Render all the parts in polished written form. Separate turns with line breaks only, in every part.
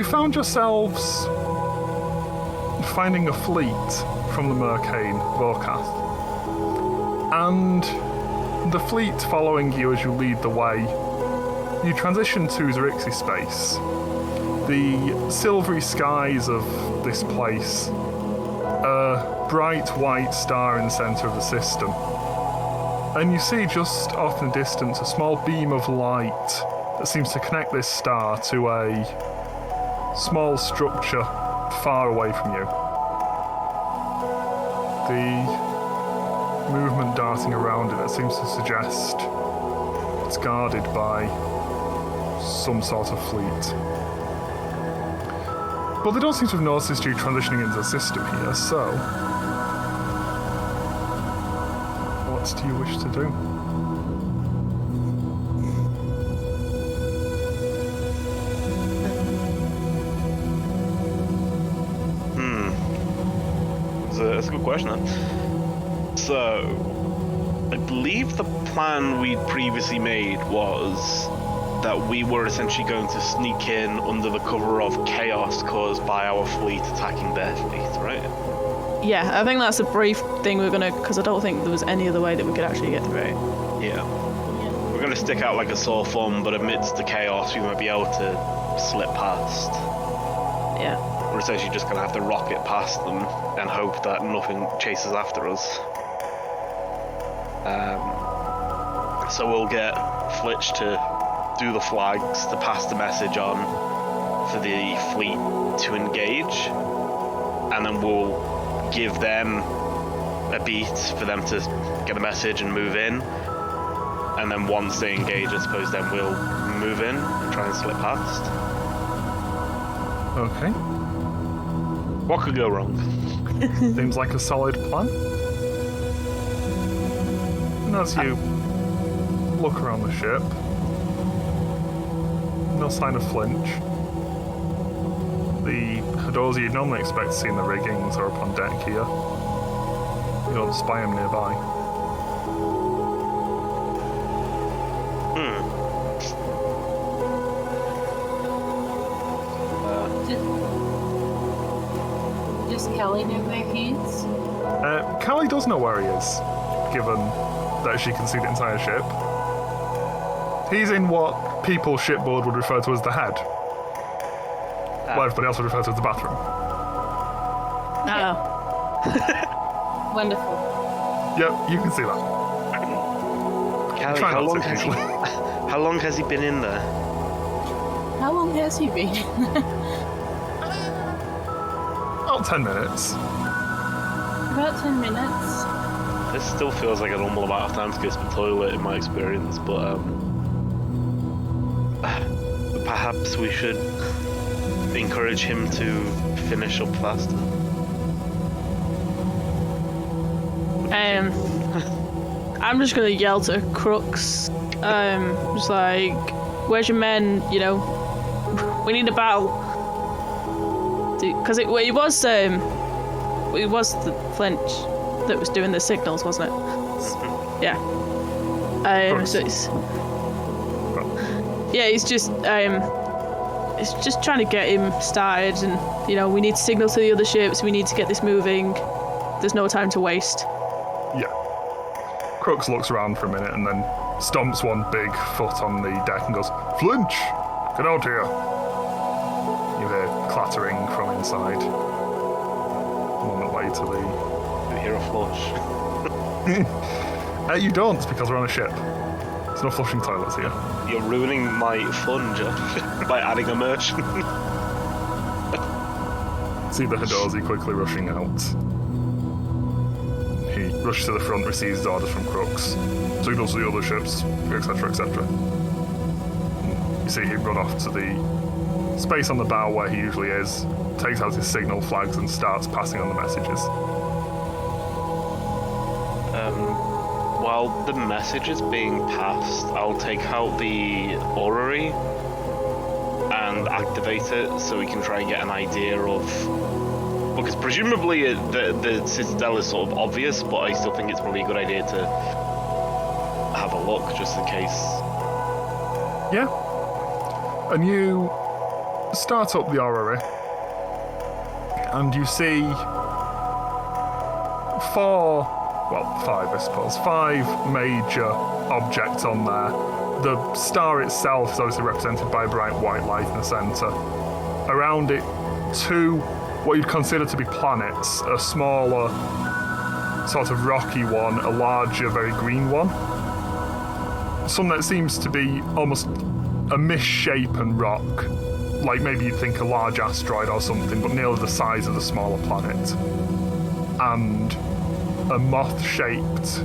You found yourselves finding a fleet from the Mercane Vorkath. And the fleet following you as you lead the way, you transition to Xaryxis space. The silvery skies of this place, a bright white star in the centre of the system. And you see just off in the distance a small beam of light that seems to connect this star to a small structure far away from you. The movement darting around it that seems to suggest it's guarded by some sort of fleet. But they don't seem to have noticed you transitioning into the system here, so what do you wish to do?
That's a good question. So, I believe the plan we'd previously made was that we were essentially going to sneak in under the cover of chaos caused by our fleet attacking their fleet, right?
Yeah, I think that's a brief thing we're gonna, because I don't think there was any other way that we could actually get through.
Yeah. We're gonna stick out like a sore thumb, but amidst the chaos, we might be able to slip past.
Yeah.
We're essentially just gonna have to rocket past them and hope that nothing chases after us. So we'll get Flitch to do the flags to pass the message on for the fleet to engage, and then we'll give them a beat for them to get a message and move in, and then once they engage, I suppose then we'll move in and try and slip past.
Okay.
What could go wrong?
Seems like a solid plan. And as you look around the ship, no sign of flinch. The Hadozi you'd normally expect to see in the riggings or up on deck here. You don't spy him nearby.
Does Kelly know where he is?
Callie does know where he is, given that she can see the entire ship. He's in what people shipboard would refer to as the head. Well, everybody else would refer to as the bathroom.
Oh.
Wonderful.
Yep, you can see that.
Callie,
Try
how
not
long
to,
has he?
usually.
How long has he been in there?
How long has he been?
About 10 minutes.
About 10 minutes.
This still feels like a normal amount of time to go to the toilet in my experience, but perhaps we should encourage him to finish up faster.
I'm just gonna yell to Crooks. Just like, where's your men? You know, we need a battle. Because it was the Flinch that was doing the signals, wasn't it? Yeah. So he's just trying to get him started, and you know, we need to signal to the other ships. We need to get this moving. There's no time to waste.
Yeah. Crooks looks around for a minute and then stomps one big foot on the deck and goes, "Flinch! Get out here!" You hear clattering from inside. A moment later,
You hear a flush.
you don't, because we're on a ship. There's no flushing toilets here.
You're ruining my fun, Josh, by adding immersion.
See the Hadozi quickly rushing out. He rushes to the front, receives orders from Crooks, signals to the other ships, etc., etc. You see him run off to the space on the bow where he usually is, takes out his signal flags and starts passing on the messages.
While the message is being passed, I'll take out the orrery and activate it so we can try and get an idea of... Because presumably the citadel is sort of obvious, but I still think it's probably a good idea to have a look just in case.
Yeah. And you start up the orrery, and you see five, I suppose, 5 major objects on there. The star itself is obviously represented by a bright white light in the centre. Around it, 2 what you'd consider to be planets, a smaller, sort of rocky one, a larger, very green one. Some that seems to be almost a misshapen rock, like maybe you'd think a large asteroid or something, but nearly the size of the smaller planet. And a moth-shaped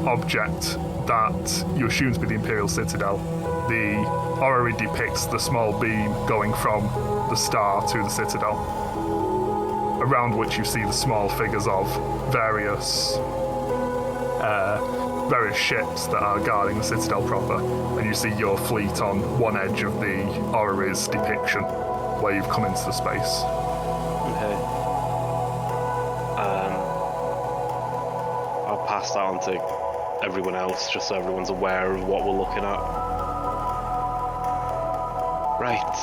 object that you assume to be the Imperial Citadel. The orrery depicts the small beam going from the star to the Citadel, around which you see the small figures of various ships that are guarding the Citadel proper, and you see your fleet on one edge of the orrery's depiction, where you've come into the space.
Okay. I'll pass that on to everyone else, just so everyone's aware of what we're looking at. Right.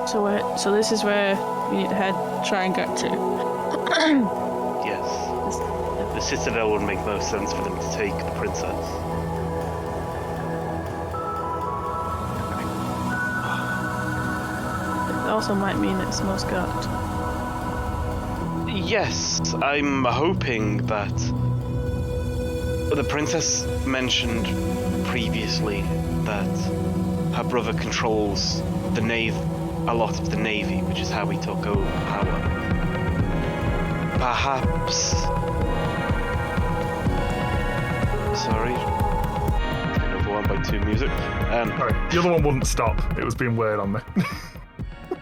So this is where we need to try and get to.
Yes. The Citadel would make most sense for them to take the princess.
It also might mean it's most guarded.
Yes, I'm hoping that the princess mentioned previously that her brother controls a lot of the navy, which is how we took over power. Perhaps. Sorry, getting overwhelmed by 2 music.
Sorry, the other one wouldn't stop. It was being weird on me.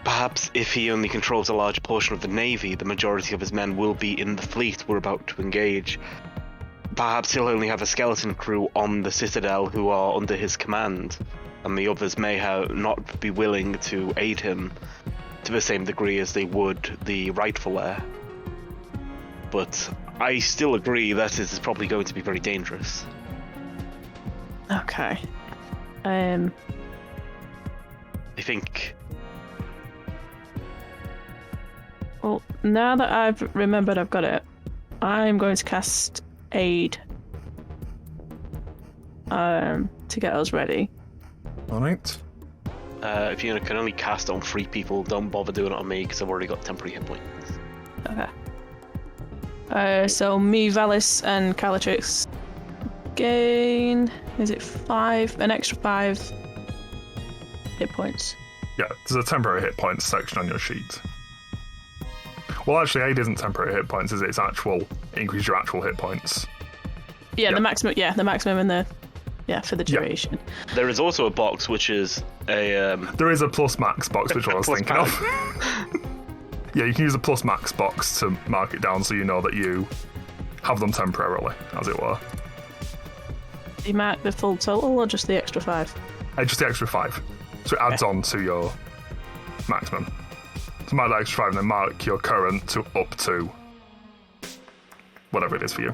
Perhaps if he only controls a large portion of the navy, the majority of his men will be in the fleet we're about to engage. Perhaps he'll only have a skeleton crew on the Citadel who are under his command, and the others may not be willing to aid him to the same degree as they would the rightful heir. But I still agree that it is probably going to be very dangerous.
Okay.
I think...
Well, now that I've remembered I've got it, I'm going to cast Aid to get us ready.
Alright.
If you can only cast it on 3 people, don't bother doing it on me, because I've already got temporary hit points.
Okay. So me, Valis, and Xaryxis gain... Is it 5? An extra 5 hit points.
Yeah, there's a temporary hit points section on your sheet. Well, actually, Aid isn't temporary hit points, is it? It's actual, increase your actual hit points.
Yeah, the maximum and the... Yeah, for the duration.
Yeah. There is also a box which is a...
There is a plus max box, which I was thinking of. Yeah, you can use a plus max box to mark it down so you know that you have them temporarily, as it were.
Do you mark the full total or just the extra 5?
Just the extra 5. So it adds on to your maximum. So mark that extra 5 and then mark your current to up to whatever it is for you.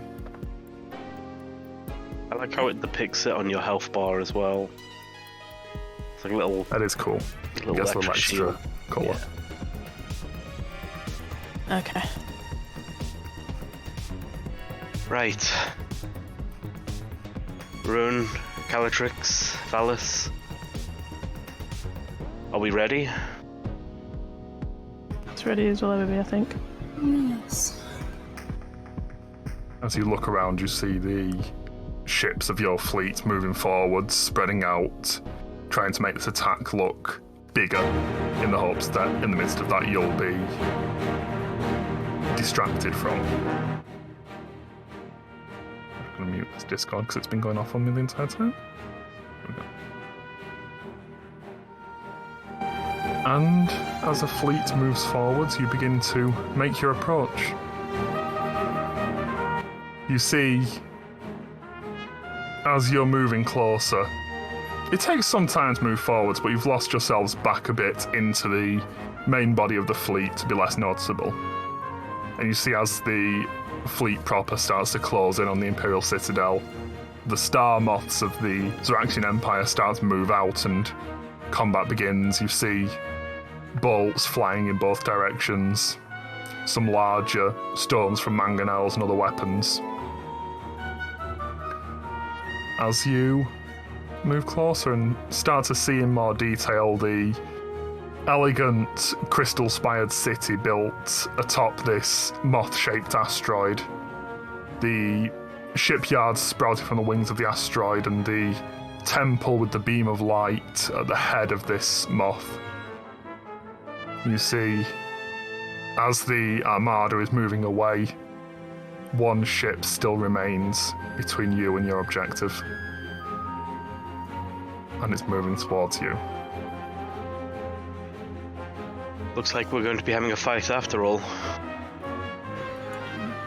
I like how it depicts it on your health bar as well. It's like a little...
That is cool.
Little
Gets a little extra colour.
Yeah. Okay.
Right. Rune, Xaryxis, Valis. Are we ready?
It's ready as well, everybody, I think.
Yes.
As you look around, you see the ships of your fleet moving forwards, spreading out, trying to make this attack look bigger in the hopes that in the midst of that you'll be distracted from. I'm going to mute this Discord because it's been going off on me the entire time. There we go. And as the fleet moves forwards, you begin to make your approach. You see, as you're moving closer, it takes some time to move forwards, but you've lost yourselves back a bit into the main body of the fleet to be less noticeable. And you see as the fleet proper starts to close in on the Imperial Citadel, the star moths of the Xaryxian Empire start to move out and combat begins. You see bolts flying in both directions, some larger stones from mangonels and other weapons. As you move closer and start to see in more detail the elegant crystal-spired city built atop this moth-shaped asteroid, the shipyard sprouted from the wings of the asteroid, and the temple with the beam of light at the head of this moth. You see, as the armada is moving away, one ship still remains between you and your objective. And it's moving towards you.
Looks like we're going to be having a fight after all.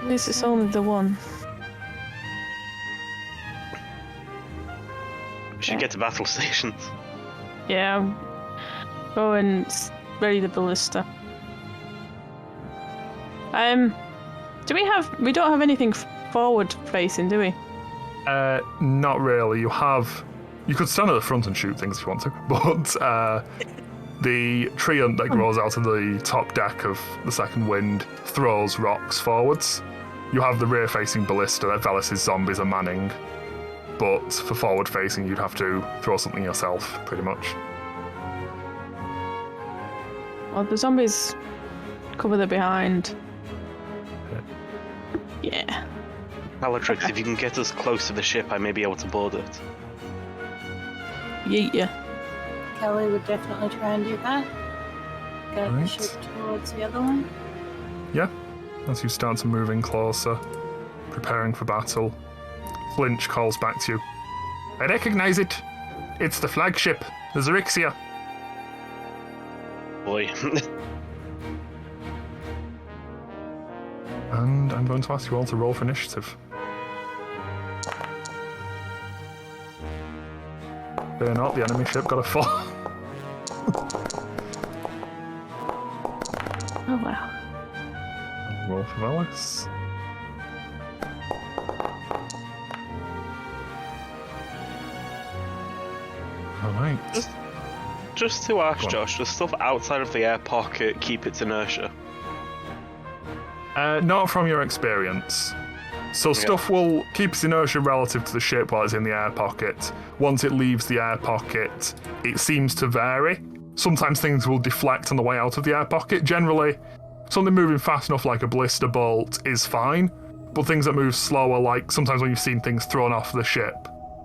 At least it's only the one.
We should get to battle stations.
Yeah, go and ready the ballista. We don't have anything forward facing, do we?
Not really. You could stand at the front and shoot things if you want to, but the treant that grows out of the top deck of the second wind throws rocks forwards. You have the rear-facing ballista that Velis's zombies are manning, but for forward-facing you'd have to throw something yourself, pretty much.
Well, the zombies cover the behind. Yeah.
Bellatrix, if you can get us close to the ship, I may be able to board it.
Yeah.
Kelly would definitely try and do that. Get the
Right.
ship towards the other one.
Yeah, as you start to move in closer, preparing for battle, Flinch calls back to you. I recognize it. It's the flagship, the Xaryxis.
Boy.
And I'm going to ask you all to roll for initiative. Fear not, the enemy ship got a 4.
Oh wow.
Roll for Velis. Alright.
Just to ask,
Go on.
Josh, does stuff outside of the air pocket keep its inertia?
Not from your experience. So stuff will keep its inertia relative to the ship while it's in the air pocket. Once it leaves the air pocket, it seems to vary. Sometimes things will deflect on the way out of the air pocket. Generally, something moving fast enough like a blister bolt is fine, but things that move slower, like sometimes when you've seen things thrown off the ship,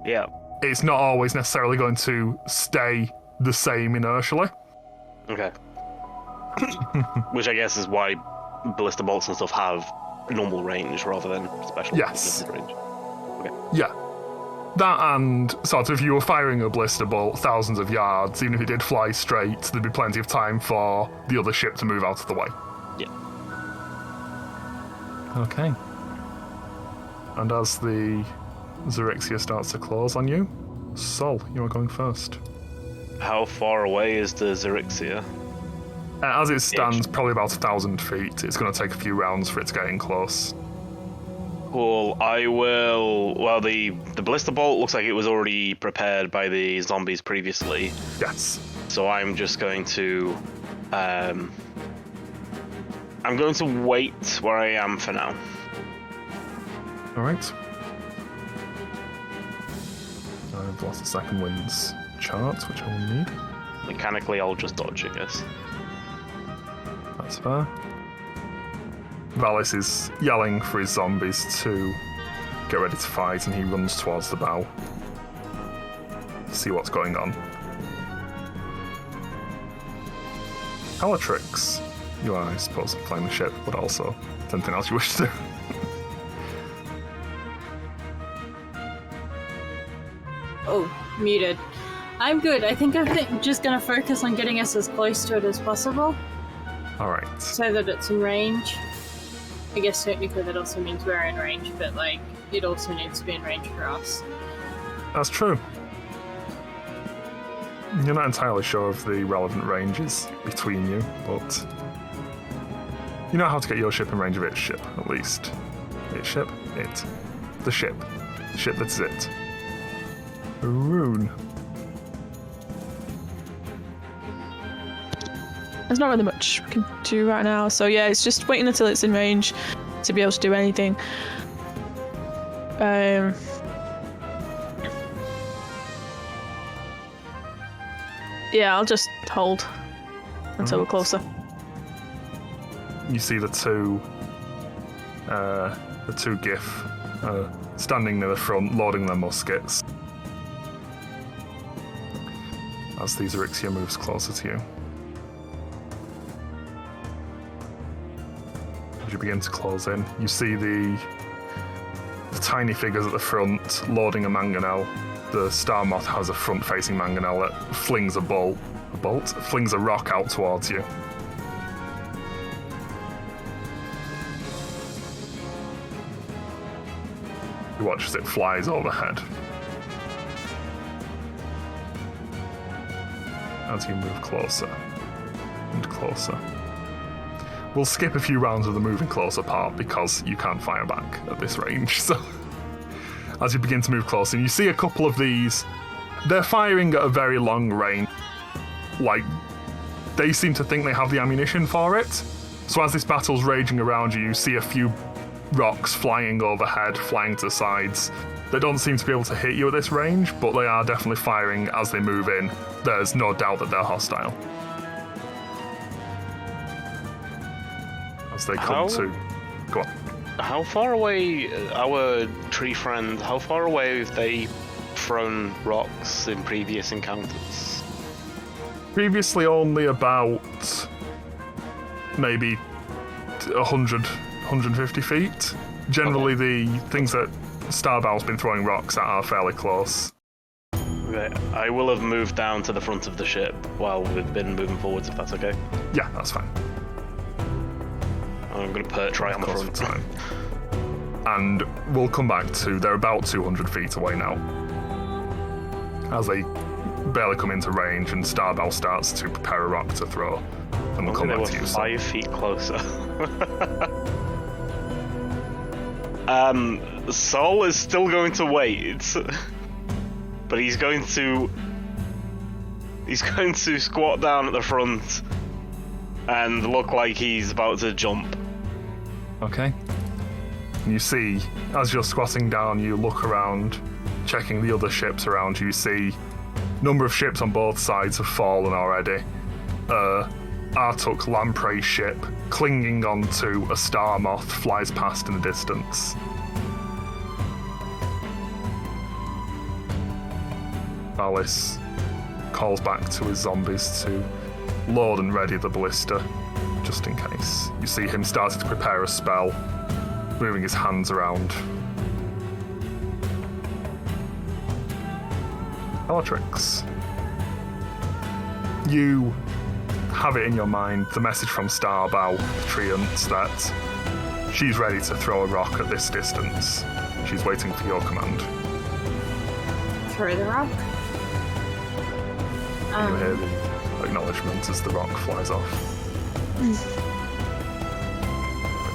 Yeah.
it's not always necessarily going to stay the same inertially.
Okay. Which I guess is why ballista bolts and stuff have normal range rather than special
Yes.
limited range.
Yeah. That and sort of if you were firing a blister bolt thousands of yards, even if it did fly straight, there'd be plenty of time for the other ship to move out of the way.
Yeah.
Okay. And as the Xaryxis starts to close on you, Sol, you are going first.
How far away is the Xaryxis?
As it stands, probably about 1,000 feet. It's going to take a few rounds for it to get in close.
Cool. I will. Well, the ballista bolt looks like it was already prepared by the zombies previously,
Yes.
so I'm just going to. I'm going to wait where I am for now.
Alright. I've lost the second wind's chart, which I will need.
Mechanically, I'll just dodge, I guess.
That's fair. Valis is yelling for his zombies to get ready to fight, and he runs towards the bow to see what's going on. Bellatrix, you are, I suppose, flying the ship, but also anything else you wish to do.
Oh, muted. I'm good. I think I'm just gonna focus on getting us as close to it as possible
Alright.
so that it's in range. I guess technically that also means we're in range, but like, it also needs to be in range for us.
That's true. You're not entirely sure of the relevant ranges between you, but you know how to get your ship in range of its ship, at least. Its ship? It. The ship. The ship that's it. Rune.
there's not really much we can do right now. So yeah, it's just waiting until it's in range to be able to do anything. Yeah, I'll just hold until we're closer.
You see the two GIF standing near the front, loading their muskets. As the Xaryxia moves closer to you. As you begin to close in, you see the tiny figures at the front loading a mangonel. The Star Moth has a front-facing mangonel that flings flings a rock out towards you. You watch as it flies overhead. As you move closer and closer. We'll skip a few rounds of the moving closer part because you can't fire back at this range, so... As you begin to move closer, and you see a couple of these, they're firing at a very long range. Like, they seem to think they have the ammunition for it. So as this battle's raging around you, you see a few rocks flying overhead, flying to the sides. They don't seem to be able to hit you at this range, but they are definitely firing as they move in. There's no doubt that they're hostile. As they come to... Go on.
How far away, our tree friend, how far away have they thrown rocks in previous encounters?
Previously only about maybe 100, 150 feet. Generally the things that Starbow's been throwing rocks at are fairly close.
Okay, I will have moved down to the front of the ship while we've been moving forwards, if that's okay.
Yeah, that's fine.
I'm going to perch right on the front.
Time. And we'll come back to, they're about 200 feet away now. As they barely come into range and Starbow starts to prepare a rock to throw. And we'll come back to you.
5 feet closer. Sol is still going to wait. But he's going to squat down at the front and look like he's about to jump.
Okay. And you see, as you're squatting down, you look around, checking the other ships around you. You see a number of ships on both sides have fallen already. Artuk Lamprey's ship, clinging onto a star moth, flies past in the distance. Alice calls back to his zombies to load and ready the ballista, just in case. You see him starting to prepare a spell, moving his hands around. Bellatrix. You have it in your mind, the message from Starbow, the Treant, that she's ready to throw a rock at this distance. She's waiting for your command.
Throw the rock?
You hear the acknowledgement as the rock flies off.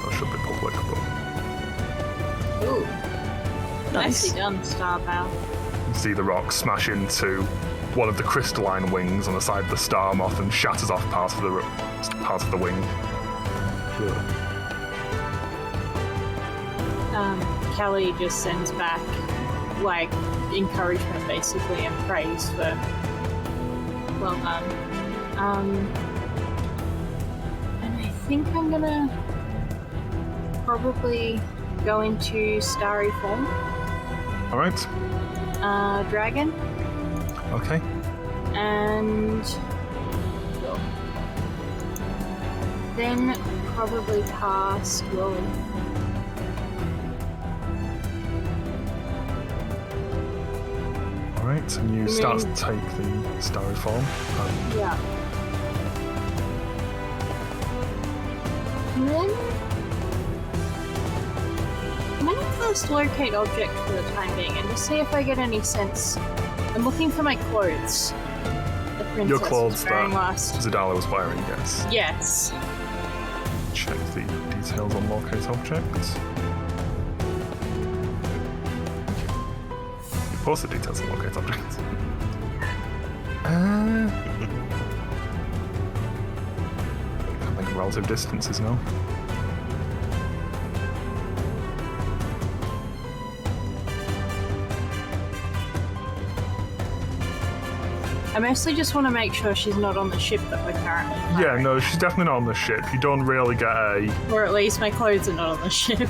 That should be public, but...
Ooh.
Nice.
Nicely done, Starbow.
You see the rock smash into one of the crystalline wings on the side of the star moth and shatters off part of the wing.
Kelly just sends back, like, encouragement basically and praise for well done. And I think I'm gonna probably go into starry form.
Alright.
Dragon.
Okay.
And then probably cast Whirling.
Alright, and you start to take the starry form.
Yeah. And then I'm gonna cast Locate Object for the time being and just see if I get any sense. I'm looking for my clothes. The princess
Your clothes
was wearing
that
last.
Zadala was wearing, yes.
Yes.
Check the details on Locate Object. You post the details on Locate Object. relative distances now.
I mostly just want to make sure she's not on the ship that we're currently on.
Yeah, no, she's definitely not on the ship. You don't really get a...
Or at least my clothes are not on the ship.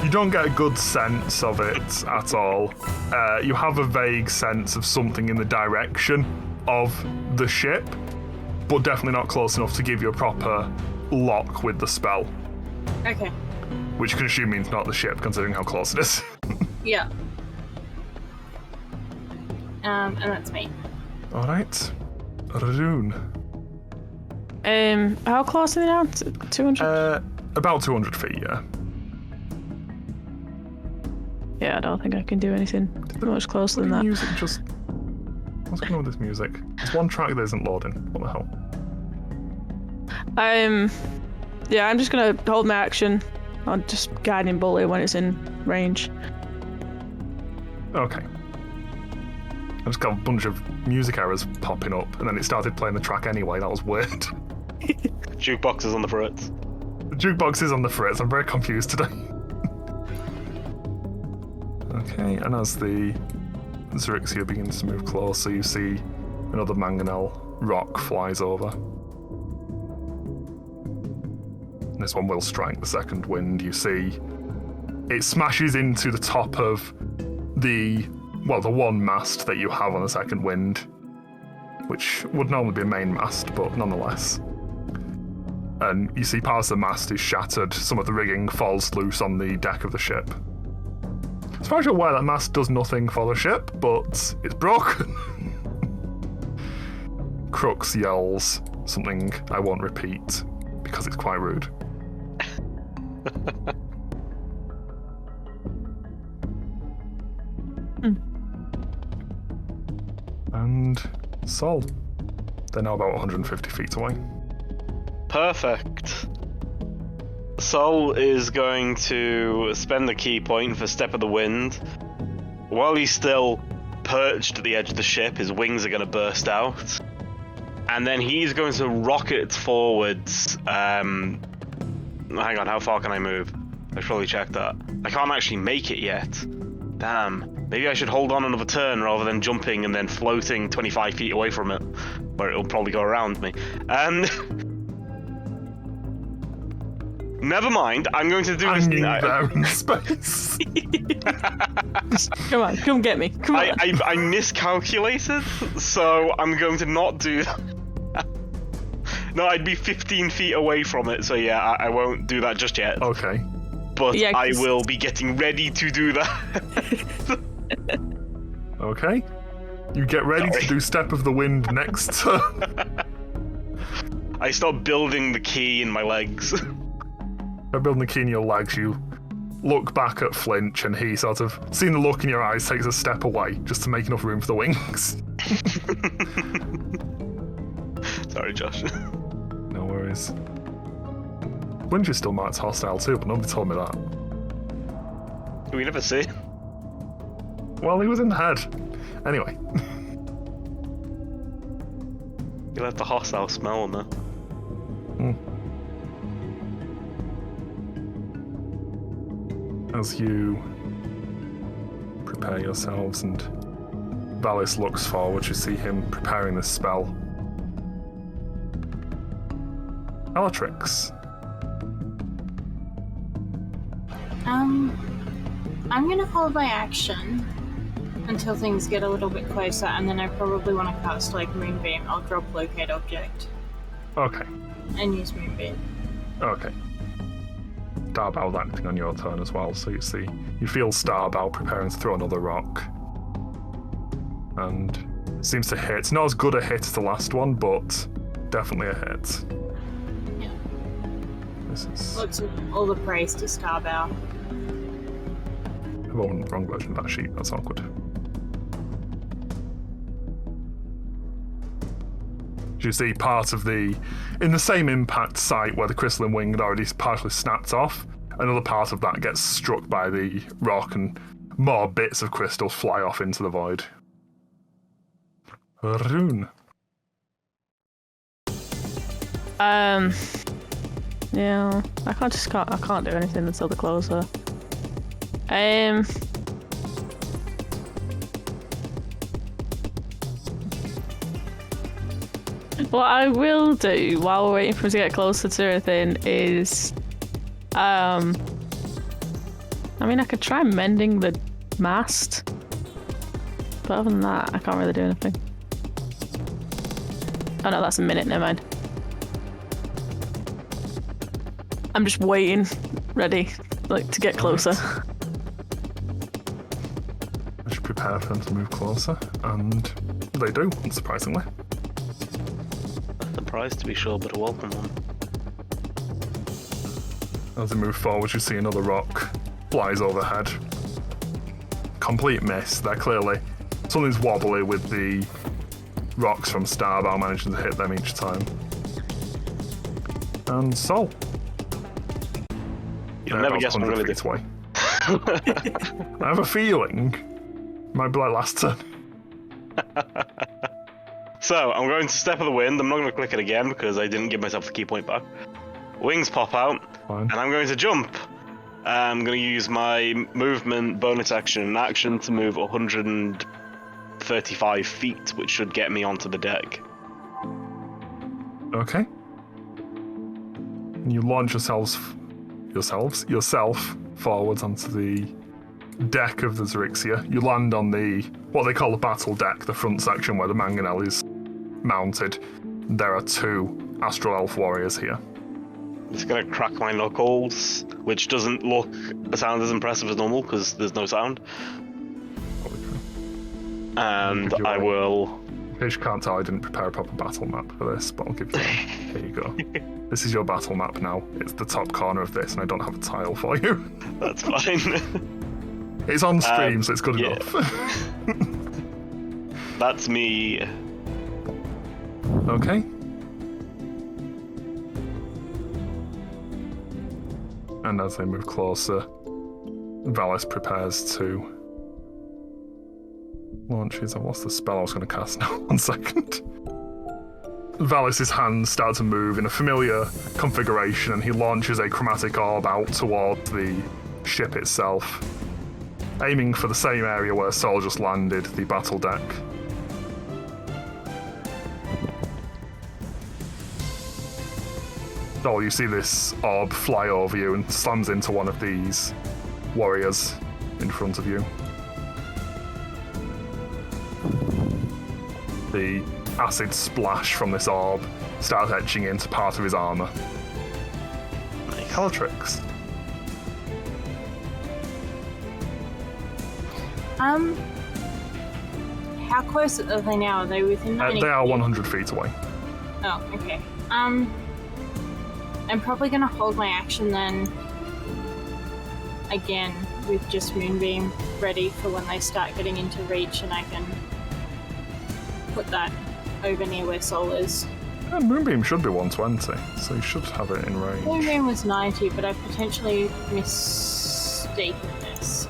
You don't get a good sense of it at all. You have a vague sense of something in the direction of the ship, but definitely not close enough to give you a proper lock with the spell.
Okay.
Which you can assume means not the ship, considering how close it is.
Yeah. And that's me.
Alright. Rune.
How close are they now? 200?
About 200 feet, yeah.
Yeah, I don't think I can do anything much closer than that.
Music just... What's going on with this music? There's one track that isn't loading. What the hell?
Yeah, I'm just gonna hold my action on just guiding Buckley when it's in range.
Okay. I just got a bunch of music errors popping up, and then it started playing the track anyway. That was weird.
Jukebox is on the fritz.
The jukebox is on the fritz. I'm very confused today. Okay, and as the Xaryxis begins to move closer, you see another mangonel rock flies over. This one will strike the second wind. You see it smashes into the top of the one mast that you have on the second wind, which would normally be a main mast, but nonetheless. And you see part of the mast is shattered. Some of the rigging falls loose on the deck of the ship. As far as you're aware, that mast does nothing for the ship, but it's broken. Crux yells something I won't repeat because it's quite rude. And Sol. They're now about 150 feet away.
Perfect. Sol is going to spend the key point for Step of the Wind. While he's still perched at the edge of the ship, his wings are going to burst out. And then he's going to rocket forwards. Hang on, how far can I move? I should probably check that. I can't actually make it yet. Damn. Maybe I should hold on another turn rather than jumping and then floating 25 feet away from it, where it'll probably go around me. Never mind, I'm going to do this now.
There in space.
Come on, come get me. Come on.
I miscalculated, so I'm going to not do that. No, I'd be 15 feet away from it, so yeah, I won't do that just yet.
Okay.
But
Yeah,
I will be getting ready to do that.
Okay. You get ready to do Step of the Wind next turn.
I start building the key in my legs.
By building the key in your legs, you look back at Flinch, and he sort of, seeing the look in your eyes, takes a step away just to make enough room for the wings.
Sorry, Josh.
No worries. Flinch is still marked hostile too, but nobody told me that.
We never see.
Well, he was in the head. Anyway.
You let the hostile smell on there.
As you prepare yourselves and Valis looks forward, you see him preparing this spell. Bellatrix.
I'm gonna hold my action until things get a little bit closer, and then I probably want to cast like Moonbeam. I'll drop Locate Object
Okay.
and use Moonbeam.
Okay. Starbow acting on your turn as well, so you feel Starbow preparing to throw another rock. And it seems to hit. Not as good a hit as the last one, but definitely a hit.
Yeah.
This is
Lots of all the praise to Starbow.
wrong version of that sheet, that's awkward. You see part of in the same impact site where the crystalline wing had already partially snapped off, another part of that gets struck by the rock and more bits of crystal fly off into the void. Rune.
Yeah, I can't do anything until they're closer. What I will do while we're waiting for him to get closer to everything is, I mean, I could try mending the mast, but other than that, I can't really do anything. Oh no, that's a minute, never mind. I'm just waiting, ready, like, to get closer.
I should prepare for them to move closer, and they do, unsurprisingly.
A surprise to be sure, but a welcome one.
As they move forward, you see another rock flies overhead. Complete miss. They're clearly... Something's wobbly with the rocks from Starbow managing to hit them each time. And Sol.
You'll never guess what I'm going to do.
Away. I have a feeling it might be like last turn.
So, I'm going to Step of the Wind. I'm not going to click it again because I didn't give myself the key point back. Wings pop out,
Fine.
and I'm going to jump. I'm going to use my movement, bonus action, and action to move 135 feet, which should get me onto the deck.
Okay. And you launch yourself forwards onto the deck of the Xaryxia. You land on the what they call the battle deck, the front section where the mangonel is mounted. There are 2 Astral Elf warriors here.
I'm just going to crack my knuckles, which doesn't sound as impressive as normal because there's no sound. And I will...
In case you can't tell, I didn't prepare a proper battle map for this, but I'll give you one. Here you go. This is your battle map now. It's the top corner of this, and I don't have a tile for you.
That's fine.
It's on stream, so it's good enough.
That's me.
Okay. And as they move closer, Valis prepares to launch his... What's the spell I was going to cast now? 1 second. Valis's hands start to move in a familiar configuration, and he launches a chromatic orb out towards the ship itself, aiming for the same area where Sol just landed, the battle deck. Sol, you see this orb fly over you and slams into one of these warriors in front of you. The acid splash from this orb starts etching into part of his armor.
Nice.
Calatrix.
How close are they now? Are they within 90
They are
feet?
100 feet away.
Oh, okay. I'm probably gonna hold my action then. Again, with just Moonbeam ready for when they start getting into reach, and I can put that over near where Sol is.
And Moonbeam should be 120, so you should have it in range.
Moonbeam was 90, but I potentially mistaken this.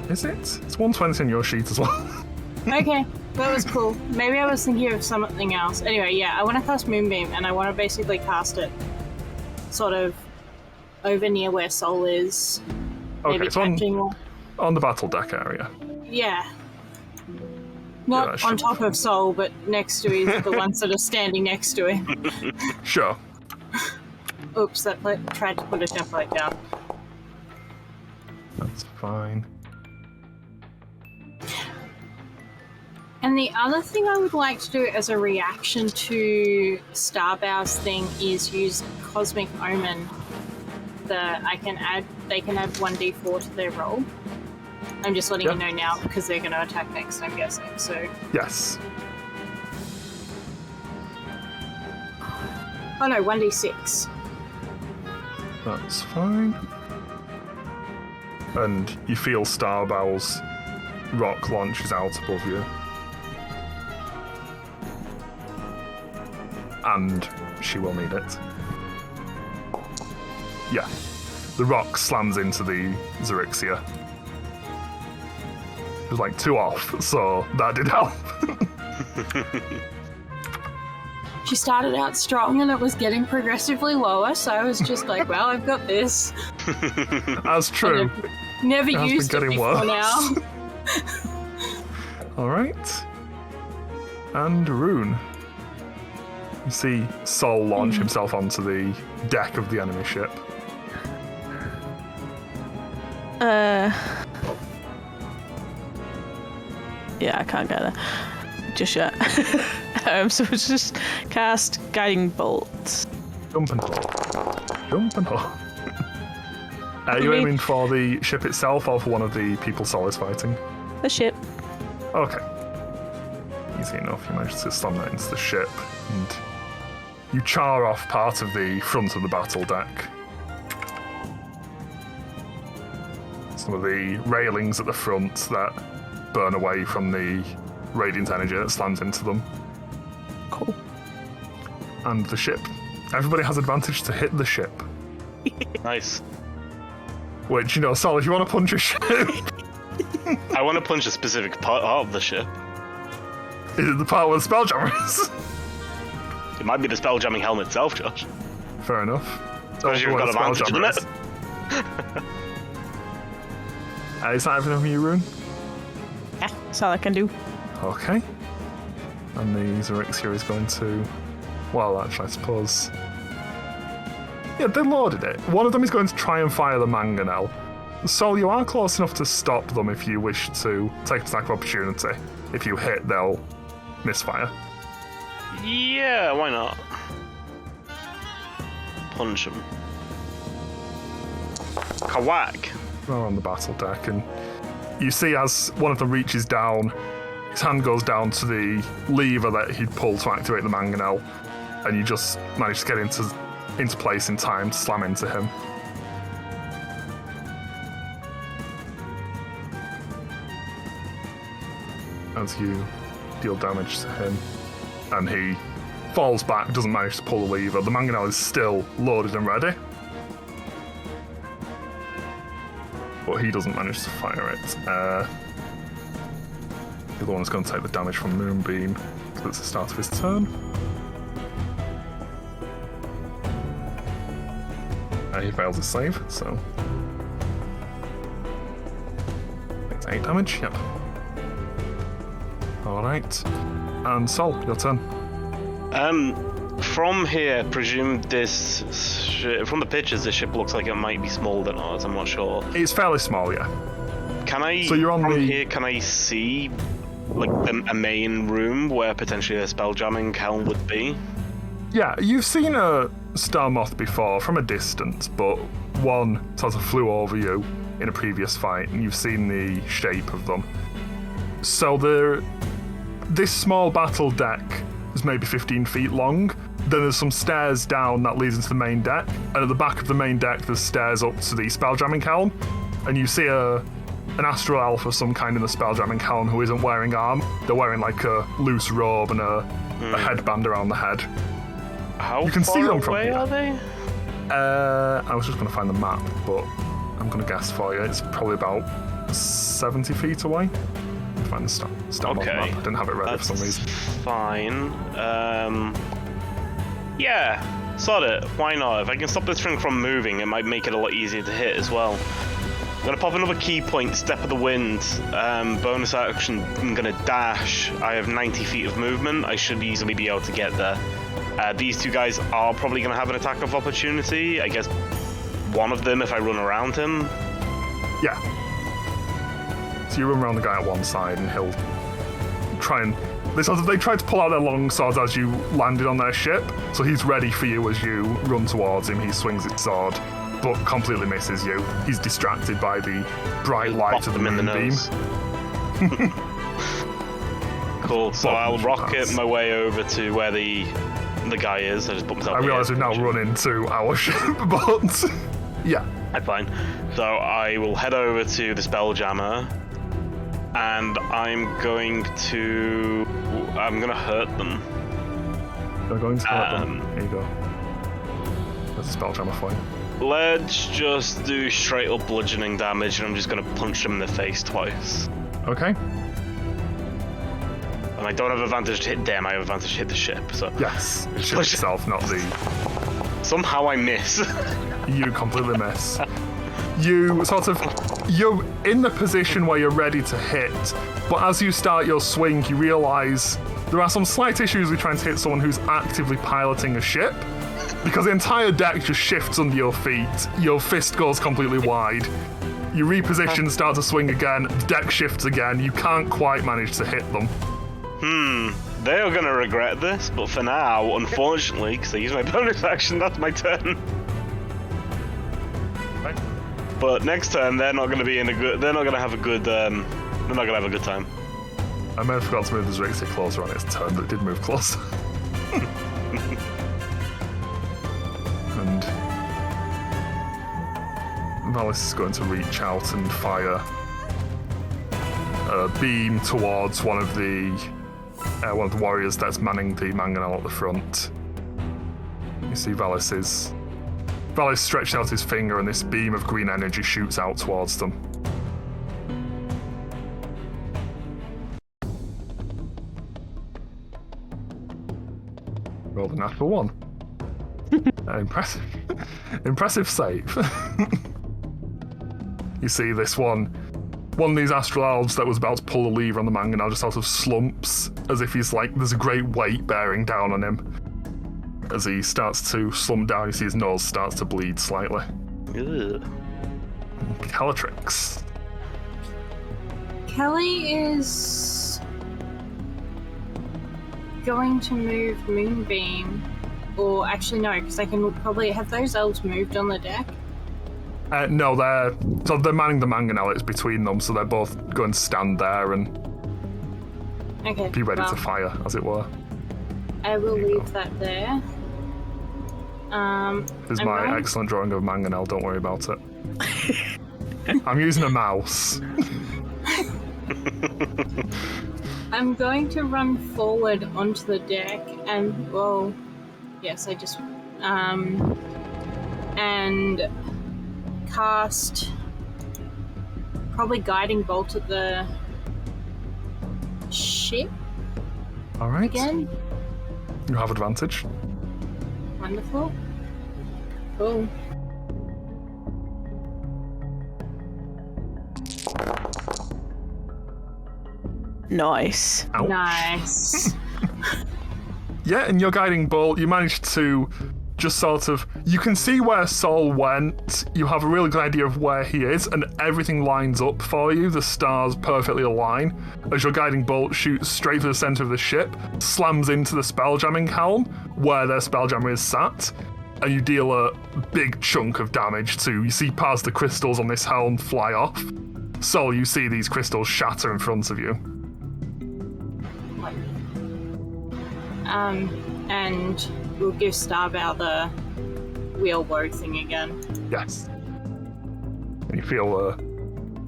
Is it? It's 120 on your sheet as well.
Okay, that was cool. Maybe I was thinking of something else. Anyway, yeah, I want to cast Moonbeam, and I want to basically cast it sort of over near where Sol is.
Okay,
Maybe
it's on the battle deck area.
Yeah. Not
that
on
should
top of Sol, but next to the ones that are standing next to him.
Sure.
Oops, that tried to put a template down.
That's fine.
And the other thing I would like to do as a reaction to Starbow's thing is use Cosmic Omen. They can add 1d4 to their roll. I'm just letting you know now because they're going to attack next, I'm guessing. So
Yes.
oh no, 1d6.
That's fine. And you feel Starbow's rock launches out above you. And she will need it. Yeah. The rock slams into the Xaryxia. It was like 2 off, so that did help.
She started out strong and it was getting progressively lower, so I was just like, well, I've got this.
That's true.
Never
It has
used
been
it
getting
before
worse.
now.
Alright. And Rune. You see Sol launch himself onto the deck of the enemy ship.
Yeah, I can't get there just yet. So it's just cast Guiding Bolt.
Jump and hook. Jump and hook. Are you
Me.
aiming for the ship itself or for one of the people Sol is fighting?
The ship.
Okay. Easy enough. You manage to slam that into the ship and you char off part of the front of the battle deck. Some of the railings at the front that burn away from the radiant energy that slams into them.
Cool.
And the ship. Everybody has advantage to hit the ship.
Nice.
Which, Sol, if you want to punch a ship,
I want to punch a specific part of the ship.
is it the part where the Spelljammer is?
It might be the spelljamming helm itself, Josh.
Fair enough.
Because you've
Where
got
the
advantage on
Spelljammer
it.
is that everything from you, Rune?
Yeah, that's all I can do.
Okay. And the Xaryxis is going to... Well, actually, I suppose... Yeah, they loaded it. One of them is going to try and fire the mangonel. So you are close enough to stop them if you wish to take an attack of opportunity. If you hit, they'll misfire.
Yeah, why not? Punch him. Kawak.
They're on the battle deck, and you see as one of them reaches down, his hand goes down to the lever that he'd pulled to activate the mangonel, and you just manage to get into place in time to slam into him. As you deal damage to him, and he falls back, doesn't manage to pull the lever. The mangonel is still loaded and ready, but he doesn't manage to fire it. The other one's going to take the damage from Moonbeam, so it's the start of his turn. He fails his save, so... Takes 8 damage, yep. Alright. And Sol, your turn.
From here, presume this from the pictures, this ship looks like it might be smaller than ours. I'm not sure.
It's fairly small, yeah.
Can I?
So you're on
from
the-
here. Can I see like a main room where potentially a spelljamming helm would be?
Yeah, you've seen a star moth before from a distance, but one sort of flew over you in a previous fight, and you've seen the shape of them. So this small battle deck is maybe 15 feet long. Then there's some stairs down that leads into the main deck, and at the back of the main deck there's stairs up to the spelljamming helm, and you see an astral elf of some kind in the spelljamming helm who isn't wearing armor. They're wearing like a loose robe and a headband around the head.
How
You can
far
see them from
away
here.
are they?
I was just going to find the map, but I'm going to guess for you. It's probably about 70 feet away. Find the star
Okay.
map. I didn't have it ready
That's
for some reason.
fine. Yeah, sod it. Why not? If I can stop this thing from moving, it might make it a lot easier to hit as well. I'm gonna pop another key point, Step of the Wind. Bonus action, I'm gonna dash. I have 90 feet of movement. I should easily be able to get there. These two guys are probably gonna have an attack of opportunity. I guess one of them if I run around him.
Yeah. So you run around the guy at one side, and he'll try and... They tried to pull out their long swords as you landed on their ship, so he's ready for you as you run towards him. He swings his sword, but completely misses you. He's distracted by the bright light of the
Pop them in the
moonbeam.
nose. Cool. So
Bottom
I'll rocket
pass.
my way over to where the guy is. I just put myself.
I realise we've now run into our ship, but yeah.
I'm fine. So I will head over to the Spelljammer, and I'm going to hurt them.
You're going to hurt them. Here you go. There's a Spelljammer for you.
Let's just do straight up bludgeoning damage, and I'm just going to punch them in the face twice.
Okay.
I'm And I don't have advantage to hit them, I have advantage to hit the ship, so...
Yes, the ship itself, not the...
Somehow I miss.
You completely miss. You're in the position where you're ready to hit, but as you start your swing, you realise there are some slight issues with trying to hit someone who's actively piloting a ship, because the entire deck just shifts under your feet, your fist goes completely wide, you reposition, start to swing again, the deck shifts again, you can't quite manage to hit them.
They are gonna regret this, but for now, unfortunately, because I use my bonus action, that's my turn.
Right.
But next turn, they're not gonna be in a good. They're not gonna have a good. They're not gonna have a good time.
I may have forgot to move the Xaryxis closer on its turn, but it did move closer. And Valis is going to reach out and fire a beam towards one of the warriors that's manning the mangonel at the front. You see Valis stretched out his finger and this beam of green energy shoots out towards them. Rolled a natural 1. Impressive. Impressive save. You see this one of these astral elves that was about to pull the lever on the mangonel just sort of slumps, as if he's like, there's a great weight bearing down on him. As he starts to slump down, you see his nose starts to bleed slightly.
Ugh.
Calatrix.
Kelly is going to move Moonbeam, or actually no, because I can probably have those elves moved on the deck.
No, they're manning the mangonel. It's between them, so they're both going to stand there and be ready to fire, as it were.
I will leave that there.
Here's my excellent drawing of a mangonel. Don't worry about it. I'm using a mouse.
I'm going to run forward onto the deck and, well, yes, I just, and cast probably Guiding Bolt at the ship
All right.
again.
You have advantage.
Wonderful. Cool.
Nice.
Ouch.
Nice.
Yeah, in your guiding bolt, you managed to just sort of... You can see where Sol went. You have a really good idea of where he is, and everything lines up for you. The stars perfectly align as your guiding bolt shoots straight to the center of the ship, slams into the spelljamming helm, where their spelljammer is sat, and you deal a big chunk of damage too. You see parts of the crystals on this helm fly off. Sol, you see these crystals shatter in front of you.
And we'll give Starbow the wheel woe thing again.
Yes. And you feel a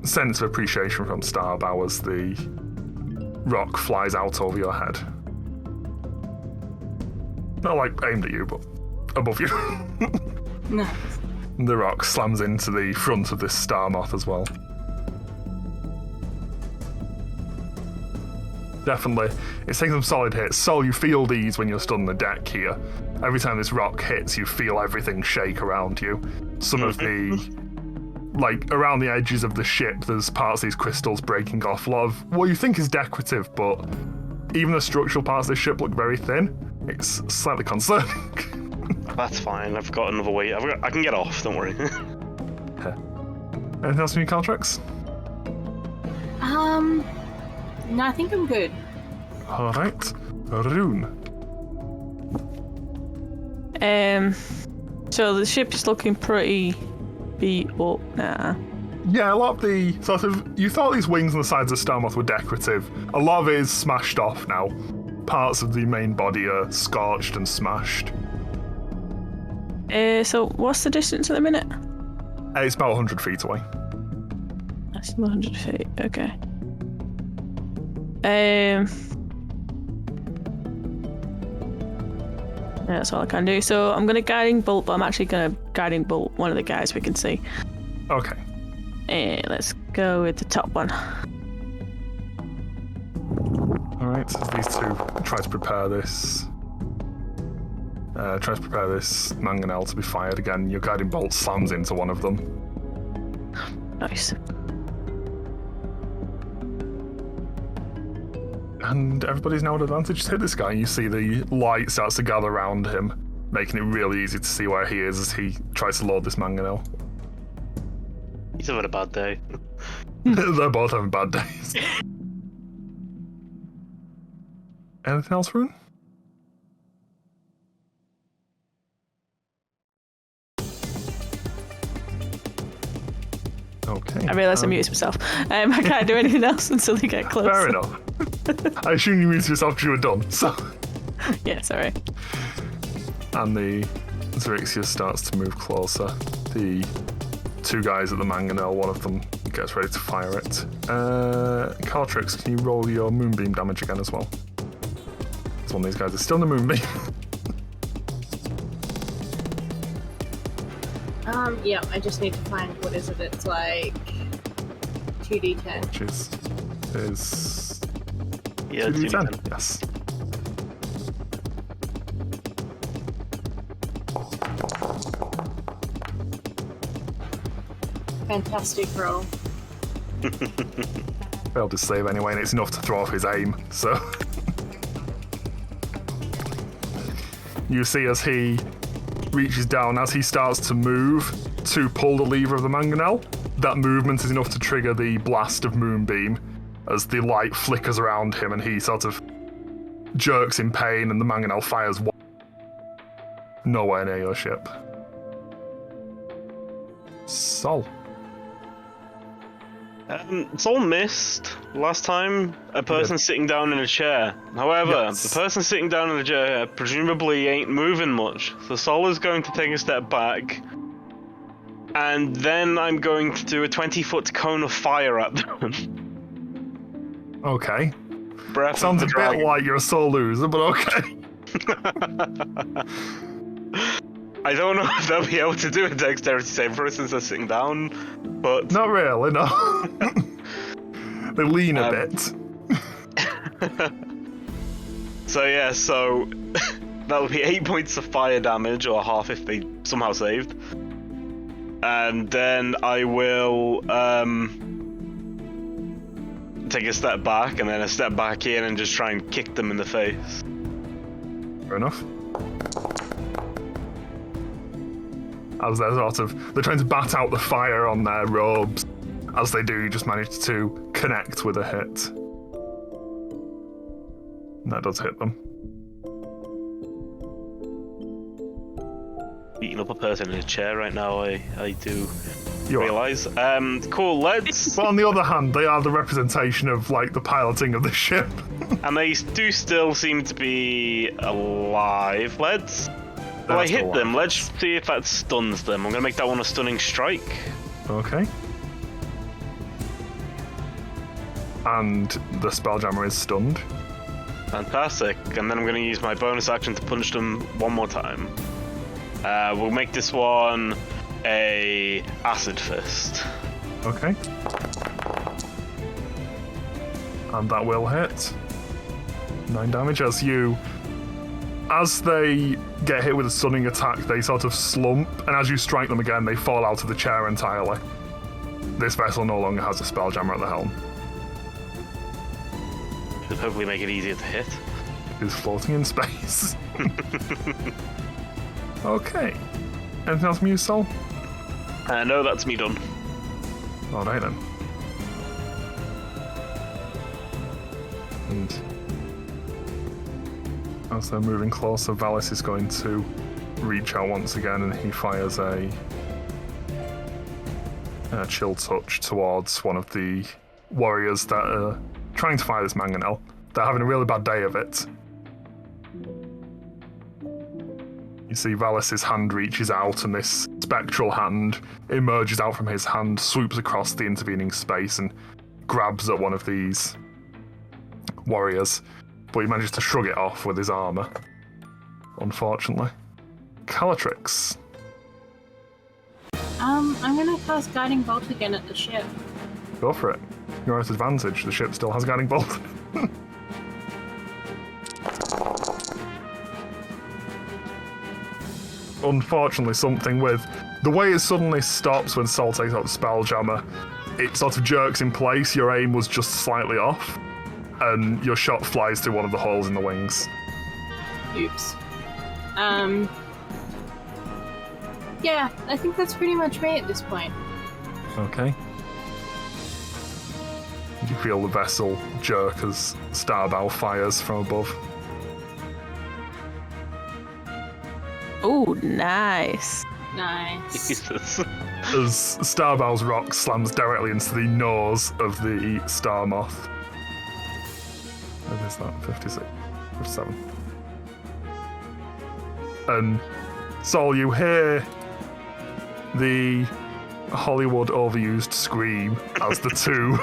sense of appreciation from Starbow as the rock flies out over your head. Not like aimed at you, but above you.
Nice.
The rock slams into the front of this star moth as well. Definitely. It's taking some solid hits. Sol, you feel these when you're stood on the deck here. Every time this rock hits, you feel everything shake around you. Some of the... like, around the edges of the ship, there's parts of these crystals breaking off. A lot of what you think is decorative, but even the structural parts of the ship look very thin. It's slightly concerning.
That's fine. I've got another way. I can get off. Don't worry.
Anything else from your Caltrix?
No, I think I'm good.
All right. Rune.
So the ship is looking pretty beat up now.
Yeah, a lot of the sort of... You thought these wings on the sides of Starmoth were decorative. A lot of it is smashed off now. Parts of the main body are scorched and smashed.
So what's the distance at the minute?
It's about 100 feet away.
That's 100 feet, okay. Yeah, that's all I can do. So I'm gonna guiding bolt, but I'm actually gonna guiding bolt one of the guys we can see.
Okay.
Let's go with the top one.
Alright, so these two try to prepare this. Mangonel to be fired again. Your guiding bolt slams into one of them.
Nice.
And everybody's now at advantage to hit this guy. You see the light starts to gather around him, making it really easy to see where he is as he tries to load this mangonel.
He's having a bad day.
They're both having bad days. Anything else, Rune? Okay.
I realised I muted myself. I can't do anything else until they get close.
Fair enough. I assume you muted yourself because you were done, so...
Yeah, sorry.
And the Xaryxis starts to move closer. The two guys at the mangonel, one of them gets ready to fire it. Cartrix, can you roll your moonbeam damage again as well? Because one of these guys is still in the moonbeam.
Yeah, I just need to find, what is it? It's like 2d10.
Which is
Yeah,
2d10. Yes.
Fantastic roll.
Failed his save anyway, and it's enough to throw off his aim, so... You see as he reaches down, as he starts to move to pull the lever of the mangonel, that movement is enough to trigger the blast of moonbeam as the light flickers around him and he sort of jerks in pain and the mangonel fires nowhere near your ship. Sol.
Sol missed last time a person sitting down in a chair. However,
Yes.
the person sitting down in a chair presumably ain't moving much. So Sol is going to take a step back. And then I'm going to do a 20-foot cone of fire at them.
Okay.
Breath
Sounds a
of the
bit
dragon.
like you're a Sol loser, but okay.
I don't know if they'll be able to do a dexterity save for us since they're sitting down, but...
Not really, no. They lean a bit.
So yeah, so that'll be 8 points of fire damage, or half if they somehow saved. And then I will take a step back and then a step back in and just try and kick them in the face.
Fair enough. As they're trying to bat out the fire on their robes. As they do, you just manage to connect with a hit. And that does hit them.
Beating up a person in a chair right now, I do
You are.
realise. Cool, let's...
But on the other hand, they are the representation of, like, the piloting of the ship.
And they do still seem to be alive. Let's... Well, I
They're
hit
still
them.
alive.
Let's see if that stuns them. I'm going to make that one a stunning strike.
Okay. And the Spelljammer is stunned.
Fantastic. And then I'm going to use my bonus action to punch them one more time. We'll make this one a acid fist.
Okay. And that will hit. 9 damage as they get hit with a stunning attack, they sort of slump, and as you strike them again, they fall out of the chair entirely. This vessel no longer has a Spelljammer at the helm.
Should hopefully make it easier to hit.
It is floating in space. Okay. Anything else from you, Sol?
No, that's me done.
Alright then. And as they're moving closer, Valis is going to reach out once again and he fires a chill touch towards one of the warriors that are trying to fire this mangonel. They're having a really bad day of it. You see Valis's hand reaches out and this spectral hand emerges out from his hand, swoops across the intervening space and grabs at one of these warriors. But he manages to shrug it off with his armour, unfortunately. Calatrix.
I'm gonna cast Guiding Bolt again at the ship.
Go for it. You're at advantage. The ship still has guiding bolt. unfortunately something with the way it suddenly stops when Sol takes out the Spelljammer. It sort of jerks in place. Your aim was just slightly off, and your shot flies through one of the holes in the wings.
Oops. Yeah, I think that's pretty much me at this point.
Okay. You feel the vessel jerk as Starbow fires from above.
Oh, nice.
Nice.
Jesus.
As Starbow's rock slams directly into the nose of the star moth. What is that? 56? 57. And Sol, you hear the Hollywood overused scream as the two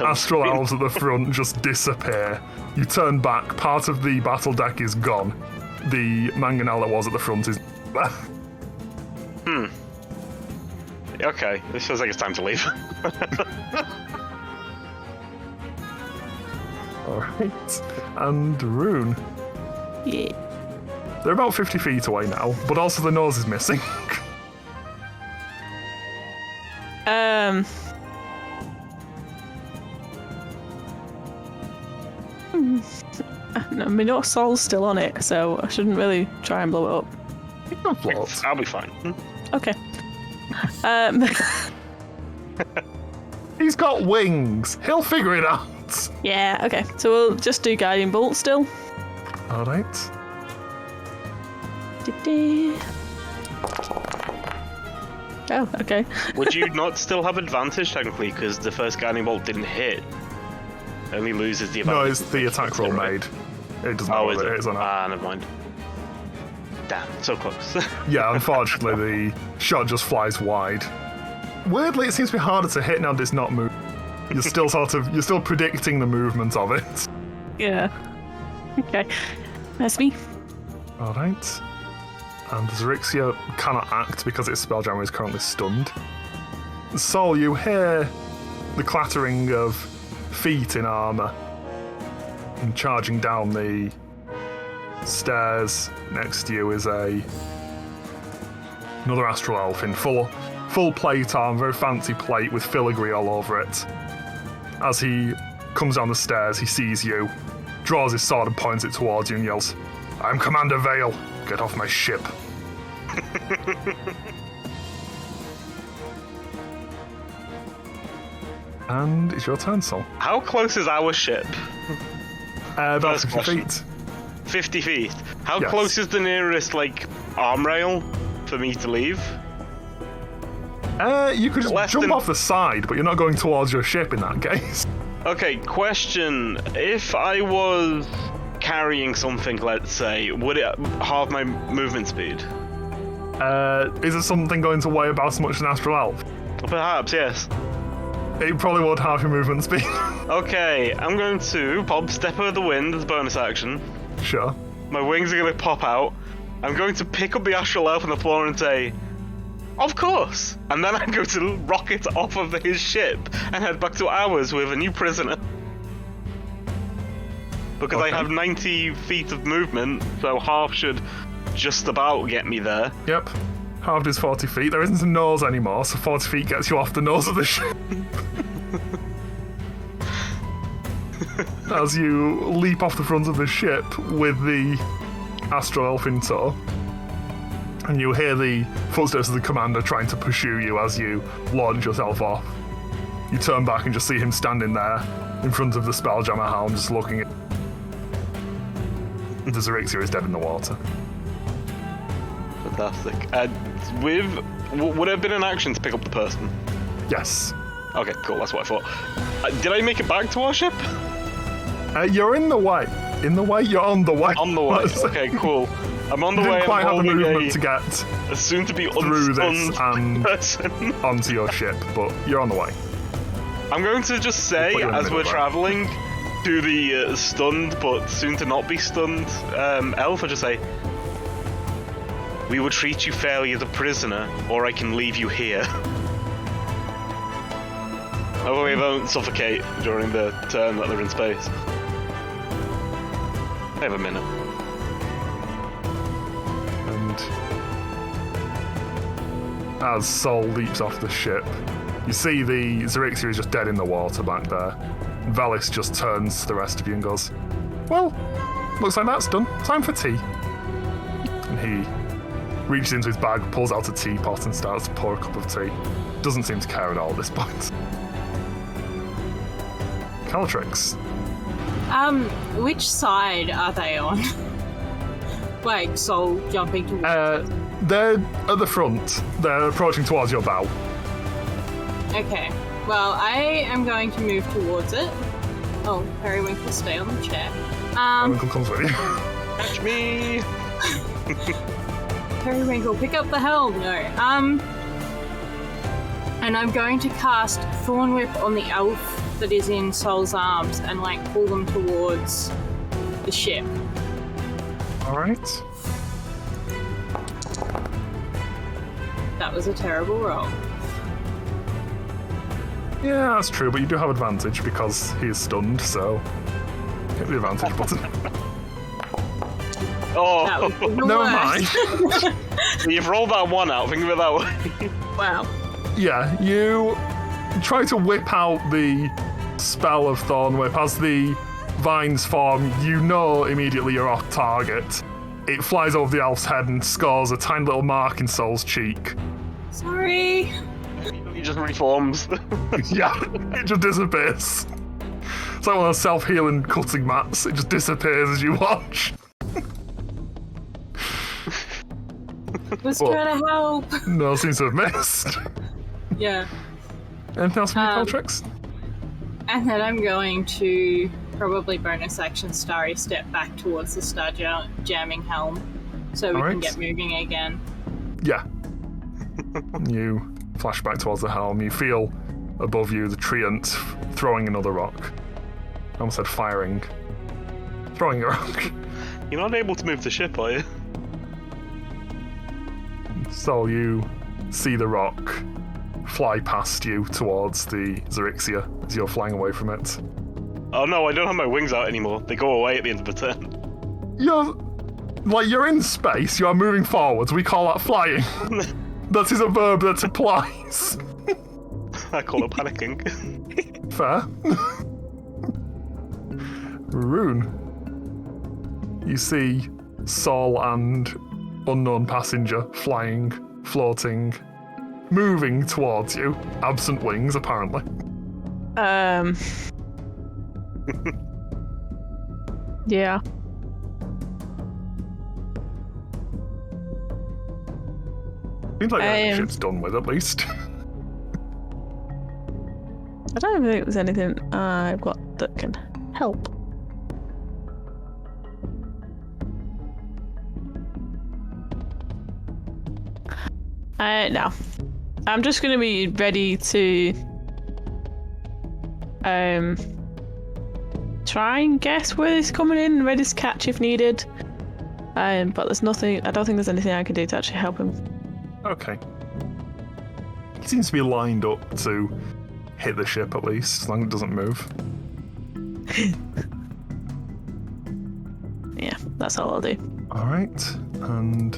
astral elves at the front just disappear. You turn back, part of the battle deck is gone. The mangonel that was at the front is there.
Okay, this feels like it's time to leave.
Alright. And Rune.
Yeah.
They're about 50 feet away now, but also the nose is missing.
I mean, your soul's still on it, so I shouldn't really try and blow it up.
It's not float.
I'll be fine.
Okay.
He's got wings. He'll figure it out.
Yeah, okay. So we'll just do guiding bolt still.
Alright.
Oh, okay.
Would you not still have advantage technically because the first guiding bolt didn't hit? Only loses the advantage.
No, it's the attack roll made. It doesn't matter
is
whether
it?
it is or not.
Ah, never mind. Damn, so close.
Yeah, unfortunately, the shot just flies wide. Weirdly, it seems to be harder to hit now that it's not moving. You're still predicting the movement of it.
Yeah. Okay. That's me.
Alright. And Xaryxis cannot act because its Spelljammer is currently stunned. Sol, you hear the clattering of feet in armour and charging down the stairs next to you is another astral elf in full plate armor, very fancy plate with filigree all over it. As he comes down the stairs, he sees you, draws his sword and points it towards you and yells, "I'm Commander Vale. Get off my ship." And it's your turn, Sol.
How close is our ship?
About
First
50
question.
feet.
50 feet. How
Yes.
close is the nearest, arm rail for me to leave?
You could just
Less
jump
than-
off the side, but you're not going towards your ship in that case.
Okay, question. If I was carrying something, let's say, would it halve my movement speed?
Is it something going to weigh about as much as an astral elf?
Perhaps, yes.
It probably would half your movement speed.
Okay, I'm going to pop Step Over the Wind as a bonus action.
Sure.
My wings are going to pop out. I'm going to pick up the astral elf on the floor and say, "Of course!" And then I'm going to rocket off of his ship and head back to ours with a new prisoner. Because
Okay.
I have 90 feet of movement, so half should just about get me there.
Yep. Halved is 40 feet. There isn't a nose anymore, so 40 feet gets you off the nose of the ship. As you leap off the front of the ship with the astral elf in tow. And you hear the footsteps of the commander trying to pursue you as you launch yourself off. You turn back and just see him standing there in front of the Spelljammer hound, just looking at. The Xaryxis is dead in the water.
Fantastic. Would it have been an action to pick up the person?
Yes.
Okay, cool, that's what I thought. Did I make it back to our ship?
You're in the way. In the way? You're on the way.
On the way.
Let's say.
Okay, cool. I'm on the
You
way.
didn't quite
I'm
have the
holding
movement to get
a soon-to-be
through this
unstunned
and
person.
onto your ship, but you're on the way.
I'm going to just say,
We'll put you in the
as
middle
we're
there.
traveling, to the stunned but soon to not be stunned elf, I just say, "We will treat you fairly as a prisoner, or I can leave you here." Hopefully they won't suffocate during the turn that they're in space. I have a minute.
And as Sol leaps off the ship. You see the Xaryxis is just dead in the water back there. Velis just turns to the rest of you and goes, well, looks like that's done. Time for tea. And he reaches into his bag, pulls out a teapot and starts to pour a cup of tea. Doesn't seem to care at all at this point. Calatrix.
Which side are they on? Like, Sol jumping towards
They're at the front. They're approaching towards your bow.
Okay. Well, I am going to move towards it. Oh, Periwinkle, stay on the chair.
Uncle comes with you.
Catch me!
Periwinkle, pick up the helm. No. And I'm going to cast Thorn Whip on the elf that is in Sol's arms and, like, pull them towards the ship.
Alright.
That was a terrible roll.
Yeah, that's true, but you do have advantage because he is stunned, so hit the advantage button.
Oh,
That would be the
Never
worst.
mind.
you've rolled that one out. Think of it that way.
Wow.
Yeah, you try to whip out the spell of Thorn Whip. As the vines form, you know immediately you're off target. It flies over the elf's head and scores a tiny little mark in Sol's cheek.
Sorry.
He just reforms.
Yeah, it just disappears. It's like one of those self-healing cutting mats. It just disappears as you watch.
Was
Well-
trying to help.
No, seems to have missed.
Yeah.
Anything else from your Calatrix?
And then I'm going to probably bonus action Starry step back towards the star jamming helm so we can
Alright.
get moving again.
Yeah. You flash back towards the helm. You feel above you the treant throwing another rock. I almost said firing. Throwing a rock.
You're not able to move the ship, are you?
So you see the rock fly past you towards the Xaryxis as you're flying away from it.
Oh no, I don't have my wings out anymore. They go away at the end of the turn.
You're in space, you are moving forwards, we call that flying. That is a verb that applies.
I call it panicking.
Fair. Rune. You see Sol and unknown passenger flying, floating, moving towards you. Absent wings, apparently.
Yeah.
Seems like the ship's done with, at least.
I don't think there's anything I've got that can help. No. I'm just going to be ready to try and guess where it's coming in, ready to catch if needed. But there's nothing, I don't think there's anything I can do to actually help him.
Okay. He seems to be lined up to hit the ship, at least, as long as it doesn't move.
Yeah, that's all I'll do.
Alright, and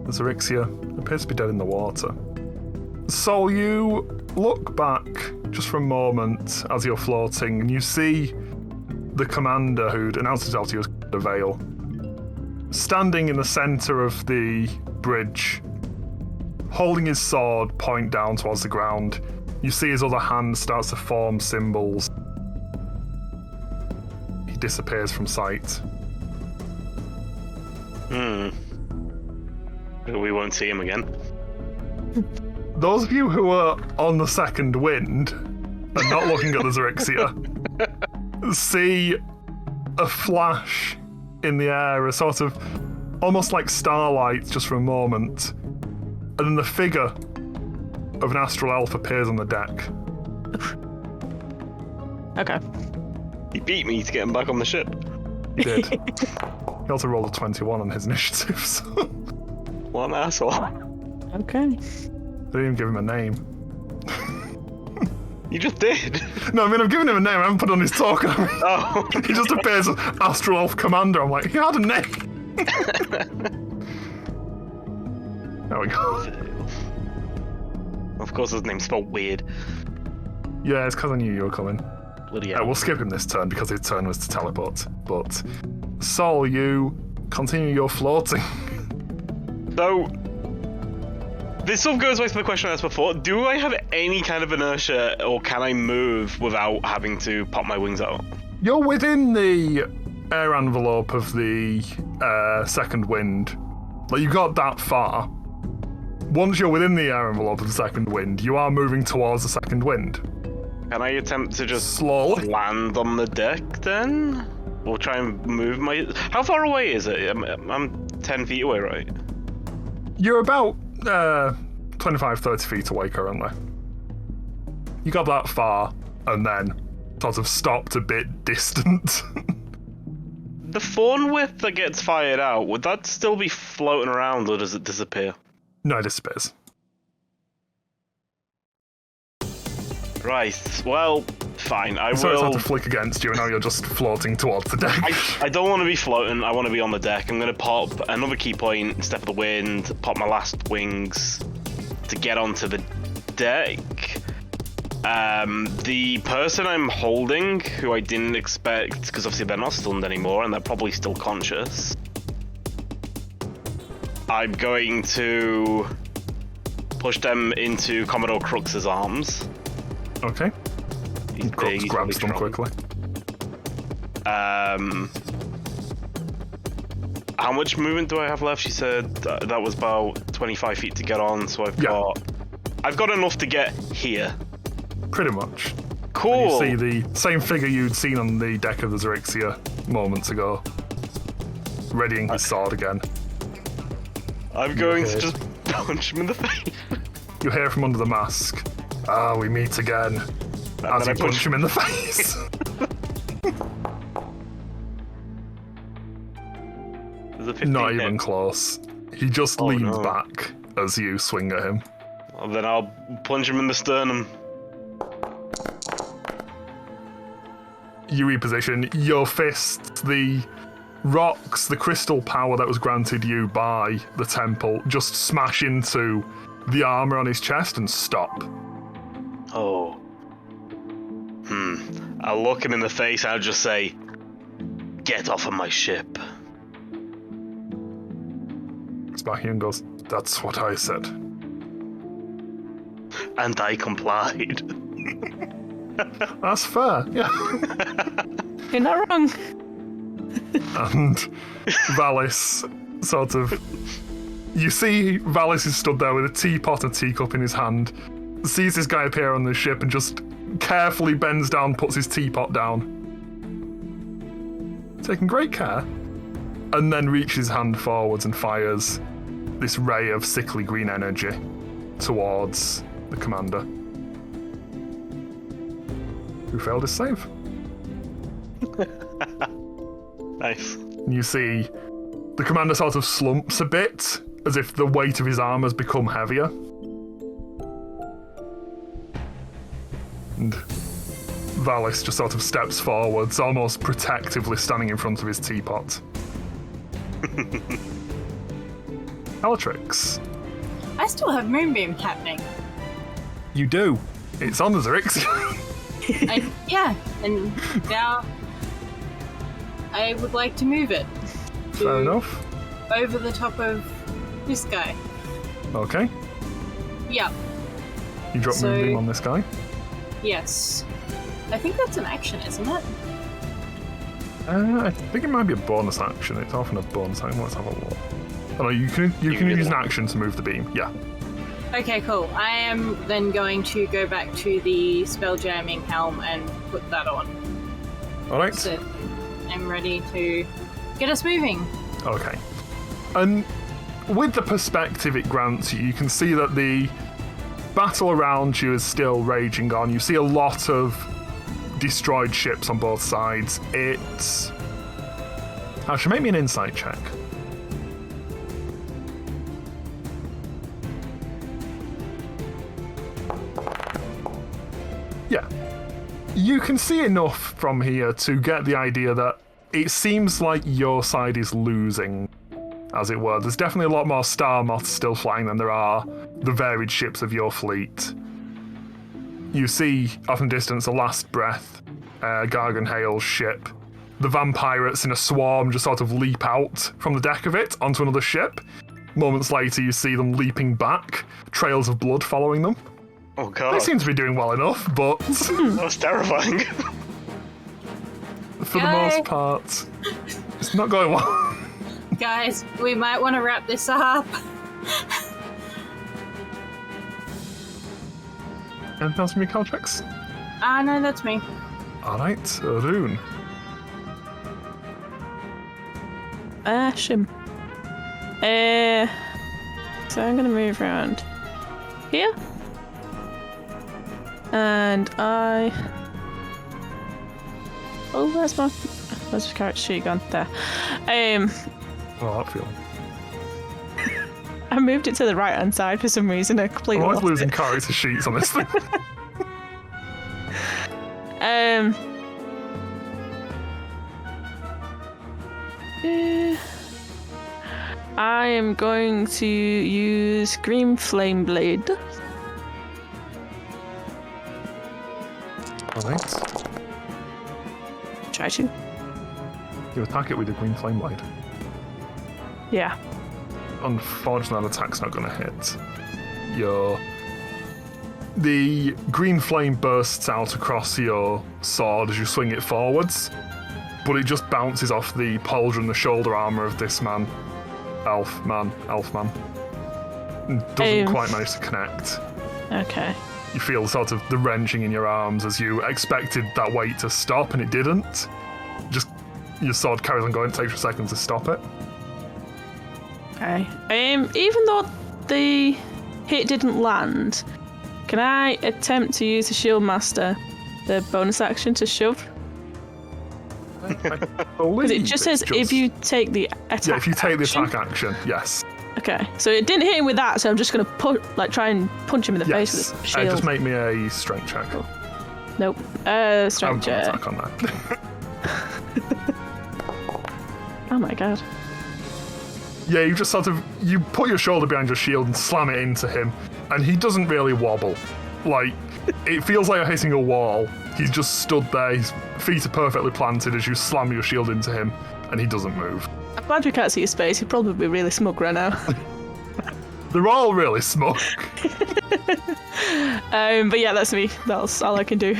the Xaryxis appears to be dead in the water. So you look back just for a moment as you're floating, and you see the commander who'd announced himself to you as the Vale, standing in the centre of the bridge, holding his sword point down towards the ground. You see his other hand starts to form symbols. He disappears from sight.
We won't see him again.
Those of you who are on the second wind and not looking at the Xaryxis see a flash in the air, a sort of almost like starlight just for a moment, and then the figure of an astral elf appears on the deck.
Okay.
He beat me to get him back on the ship.
He did. He also rolled a 21 on his initiative, so
What an asshole.
Okay.
they didn't even give him a name.
You just did.
No, I mean, I've given him a name, I haven't put on his token.
Oh.
He just appears as Astral Elf Commander. I'm like, he had a name. There we go.
Of course, his name's spelled weird.
Yeah, it's because I knew you were coming.
Bloody hell.
We'll skip him this turn because his turn was to teleport. But Sol, you continue your floating.
So, this sort of goes back to the question I asked before. Do I have any kind of inertia, or can I move without having to pop my wings out?
You're within the air envelope of the second wind. Like, you got that far. Once you're within the air envelope of the second wind, you are moving towards the second wind.
Can I attempt to just
Slowly.
land on the deck then? Or try and move my... How far away is it? I'm 10 feet away, right?
You're about 25, 30 feet away currently. You got that far, and then sort of stopped a bit distant.
The fawn whip that gets fired out, would that still be floating around, or does it disappear?
No, it disappears.
Right, well, fine, I
So it's
will...
hard to flick against you, and now you're just floating towards the deck.
I don't want to be floating, I want to be on the deck. I'm going to pop another key point, step of the wind, pop my last wings to get onto the deck. The person I'm holding, who I didn't expect, because obviously they're not stunned anymore, and they're probably still conscious, I'm going to push them into Commodore Crux's arms.
Okay.
He's
Crux
big, he's
grabs
really
them
strong.
quickly.
How much movement do I have left? She said that was about 25 feet to get on, so I've got enough to get here.
Pretty much.
Cool.
You see the same figure you'd seen on the deck of the Xaryxis moments ago, readying his sword again.
I'm going to just punch him in the face.
You hear from under the mask, "Ah, we meet again," as you
then I
punch him in the face.
There's a 15
Not
hit.
even close. He just
Oh,
leans
no.
back as you swing at him.
Well, then I'll punch him in the sternum.
You reposition your fist, the rocks, the crystal power that was granted you by the temple just smash into the armor on his chest and stop.
Oh. I'll look him in the face and I'll just say, "Get off of my ship."
Looks back at you and goes, "That's what I said."
And I complied.
That's fair, yeah.
You're not wrong.
And Valis sort of... You see Valis is stood there with a teapot and teacup in his hand, sees this guy appear on the ship and just carefully bends down, puts his teapot down. Taking great care. And then reaches his hand forwards and fires this ray of sickly green energy towards the commander, who failed his save.
Nice.
And you see the commander sort of slumps a bit, as if the weight of his arm has become heavier. And Valis just sort of steps forwards, almost protectively standing in front of his teapot. Bellatrix,
I still have Moonbeam happening.
you do. It's on the Xaryxis.
Yeah, and now I would like to move it
Fair enough.
over the top of this guy.
Okay.
Yep,
You drop
So-
Moonbeam on this guy.
yes. I think that's an action, isn't it?
I think it might be a bonus action. It's often a bonus action. Let's have a look. Oh no, you can
can do
use an
that.
action to move the beam. Yeah.
Okay, cool. I am then going to go back to the spelljamming helm and put that on.
All right.
So I'm ready to get us moving.
Okay. And with the perspective it grants you, you can see that the battle around you is still raging on. You see a lot of destroyed ships on both sides. It's... Actually, make me an insight check. Yeah. You can see enough from here to get the idea that it seems like your side is losing as it were. There's definitely a lot more star moths still flying than there are the varied ships of your fleet. You see, off in the distance, the Last Breath, Garganhale's ship. The vampirates in a swarm just sort of leap out from the deck of it onto another ship. Moments later, you see them leaping back, trails of blood following them.
Oh god.
They seem to be doing well enough, but
That was terrifying.
for the most part, it's not going well.
Guys, we might want to wrap this up.
Anything else from your contracts?
No, that's me.
Alright, Rune.
Shim. So I'm gonna move around here. And I... Oh, where's the character sheet gone? There.
Oh, that feeling.
I moved it to the right-hand side for some reason. I completely
I'm always
lost
losing
it.
character sheets on this thing.
I am going to use Green Flame Blade.
Alright.
Try to.
You attack it with a green flame blade.
Yeah.
Unfortunately, that attack's not going to hit. The green flame bursts out across your sword as you swing it forwards, but it just bounces off the pauldron, the shoulder armour of this man. Elf man. And doesn't quite manage to connect.
Okay.
You feel sort of the wrenching in your arms as you expected that weight to stop and it didn't. Just your sword carries on going, it takes a second to stop it.
Okay. Even though the hit didn't land, can I attempt to use the Shield Master, the bonus action to shove? Because it just says if you take the attack.
Yeah, if you take the
action.
attack action, yes.
Okay, so it didn't hit him with that, so I'm just gonna try and punch him in the face
Yes.
with the shield.
Just make me a strength check.
Nope. Strength check.
Attack on that.
Oh my god.
Yeah, you just sort of you put your shoulder behind your shield and slam it into him, and he doesn't really wobble. Like, it feels like you're hitting a wall. He's just stood there, his feet are perfectly planted as you slam your shield into him, and he doesn't move.
I'm glad we can't see his face. He'd probably be really smug right now.
They're all really smug.
But yeah, that's me. That's all I can do.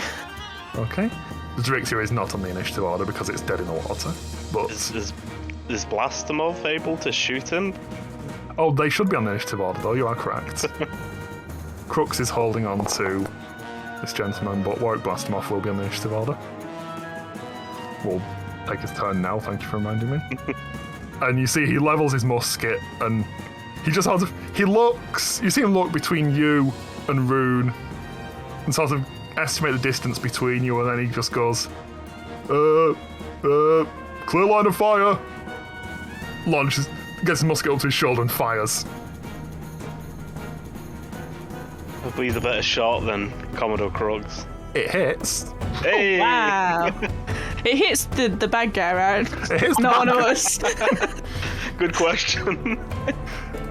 Okay. The Xaryxis is not on the initiative order because it's dead in the water. But
Is Blastomov able to shoot him?
oh, they should be on the initiative order though, you are correct. Crux is holding on to this gentleman, but Warwick Blastomov will be on the initiative order. We'll take his turn now, thank you for reminding me. And you see he levels his musket and he just sort of, he looks, you see him look between you and Rune and sort of estimate the distance between you, and then he just goes, clear line of fire. Launches, gets his musket up to his shoulder and fires.
Hopefully he's a better shot than Commodore Crux.
It hits.
Hey!
Wow. It hits the bad guy, right?
It hits the
Not
bad
one of
guy.
us.
Good question.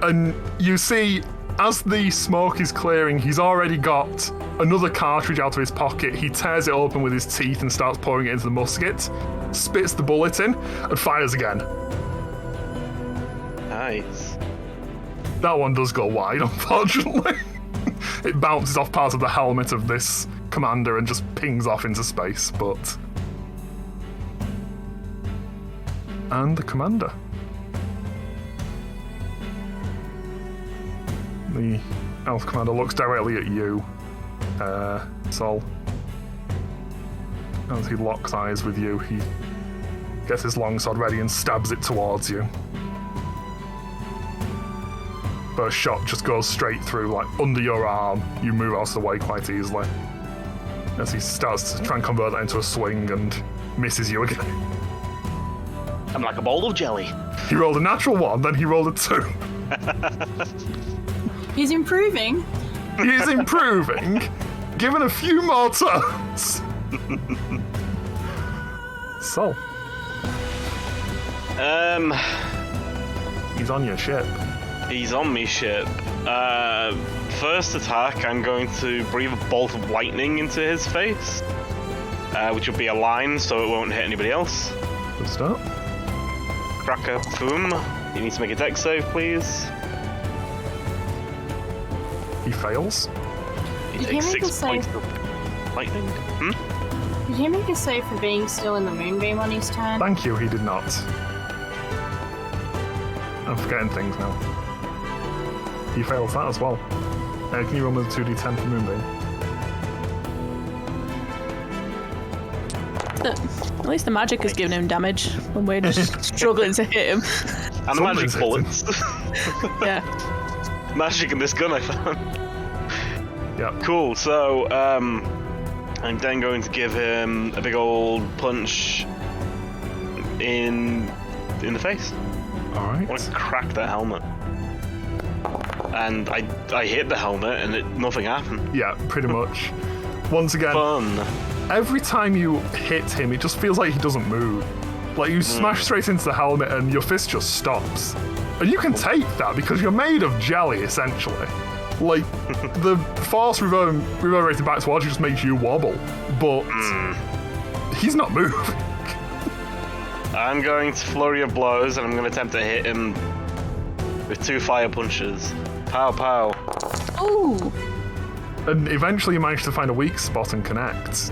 And you see, as the smoke is clearing, he's already got another cartridge out of his pocket. He tears it open with his teeth and starts pouring it into the musket, spits the bullet in, and fires again.
Nice.
That one does go wide, unfortunately. It bounces off part of the helmet of this commander and just pings off into space, but... And the commander. The elf commander looks directly at you, Sol. As he locks eyes with you, he gets his longsword ready and stabs it towards you. But a shot just goes straight through, like, under your arm. You move out of the way quite easily. As he starts to try and convert that into a swing and misses you again.
I'm like a bowl of jelly.
He rolled a natural 1, then he rolled a 2.
He's improving.
He is improving, given a few more turns. He's on your ship.
He's on me ship. First attack, I'm going to breathe a bolt of lightning into his face, which will be a line so it won't hit anybody else.
Good start.
Cracker, boom. You need to make a dex save, please.
He fails.
He
Did
takes
he make
6
a save?
points of lightning.
Did he make a save for being still in the moonbeam on his turn?
Thank you, he did not. I'm forgetting things now. He fails that as well. Can you roll with 2d10 for Moonbeam?
At least the magic is giving him damage when we're just struggling to hit him.
And the magic
Something's
bullets.
Yeah.
Magic in this gun, I found.
Yeah.
Cool, so, I'm then going to give him a big old punch in the face. I
Alright.
want to crack that helmet. And I hit the helmet and nothing happened.
Yeah, pretty much. Once again,
Fun.
every time you hit him, it just feels like he doesn't move. Like you smash straight into the helmet and your fist just stops. And you can take that because you're made of jelly, essentially. Like, the force reverberating back towards you just makes you wobble. But he's not moving.
I'm going to flurry of blows and I'm going to attempt to hit him with 2 fire punches. Pow, pow.
Ooh.
And eventually you manage to find a weak spot and connect.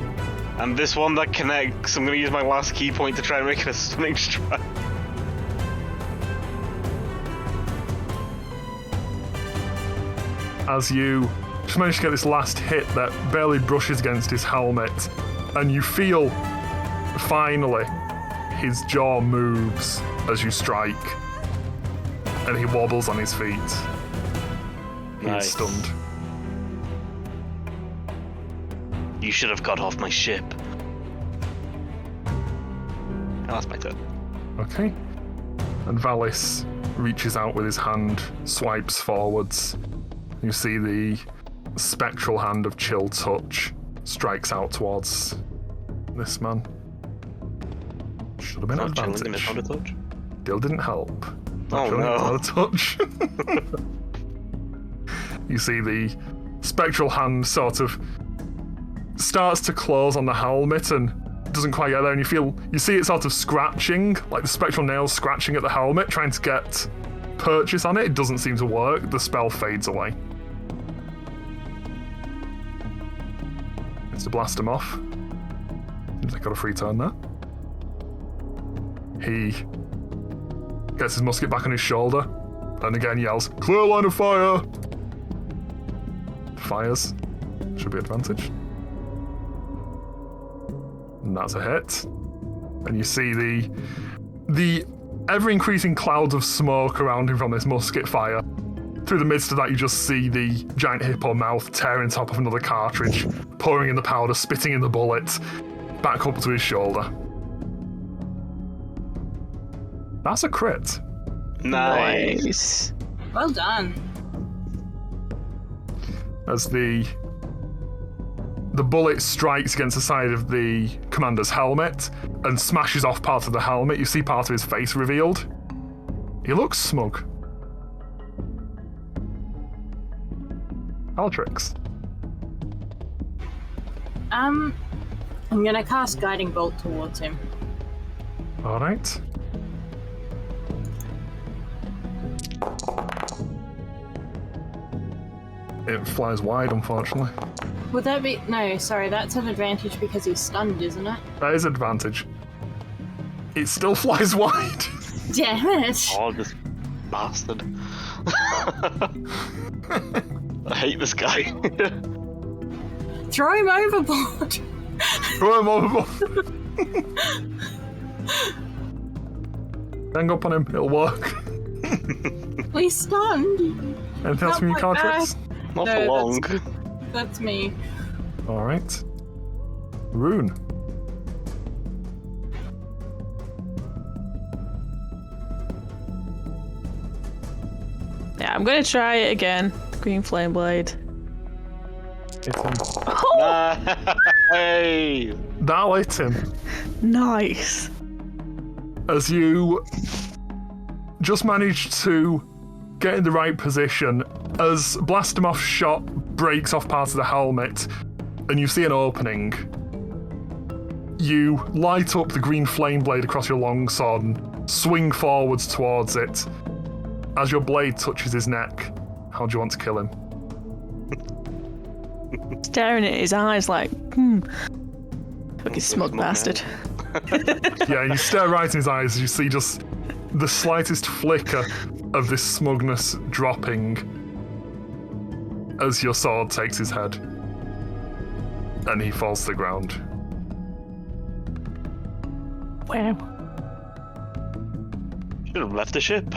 And this one that connects, I'm going to use my last key point to try and make it a stunning strike.
As you just manage to get this last hit that barely brushes against his helmet, and you feel, finally, his jaw moves as you strike, and he wobbles on his feet. He
Nice.
is stunned.
You should have got off my ship. And that's my turn.
Okay. And Valis reaches out with his hand, swipes forwards. You see the spectral hand of Chill Touch strikes out towards this man. Should have been
Not chilling in
advantage.
a touch.
Still didn't help.
Oh,
Chilling,
no.
not a touch. You see the spectral hand sort of starts to close on the helmet and doesn't quite get there, and you see it sort of scratching, like the spectral nails scratching at the helmet, trying to get purchase on it. It doesn't seem to work. The spell fades away. It's to blast him off. Seems like got a free turn there. He gets his musket back on his shoulder and again yells, "Clear line of fire!" Fires. Should be advantage. And that's a hit. And you see the ever-increasing clouds of smoke around him from this musket fire. Through the midst of that, you just see the giant hippo mouth tearing top of another cartridge, pouring in the powder, spitting in the bullet, back up to his shoulder. That's a crit.
Nice.
Well done.
As the bullet strikes against the side of the commander's helmet and smashes off part of the helmet. You see part of his face revealed. He looks smug. Aldrix.
I'm gonna cast Guiding Bolt towards him.
Alright. It flies wide, unfortunately.
Would that be... No, sorry, that's an advantage because he's stunned, isn't it?
That is advantage. It still flies wide.
Damn it!
Oh, this bastard. I hate this guy.
Throw him overboard!
Throw him overboard. Hang up on him, it'll work.
He's stunned!
Anything else from you,
Not like
Cartrix?
Not
No,
for long.
That's me.
Alright. Rune.
Yeah, I'm gonna try it again. Green Flame Blade.
Hit him.
Oh,
Hey!
That'll hit him.
nice.
As you just manage to get in the right position as Blastomoth's shot breaks off part of the helmet and you see an opening. You light up the green flame blade across your longsword and swing forwards towards it. As your blade touches his neck, how do you want to kill him?
Staring at his eyes like, fucking smug bastard.
Yeah, and you stare right in his eyes as you see just the slightest flicker of this smugness dropping as your sword takes his head. And he falls to the ground.
Wow.
Should have left the ship.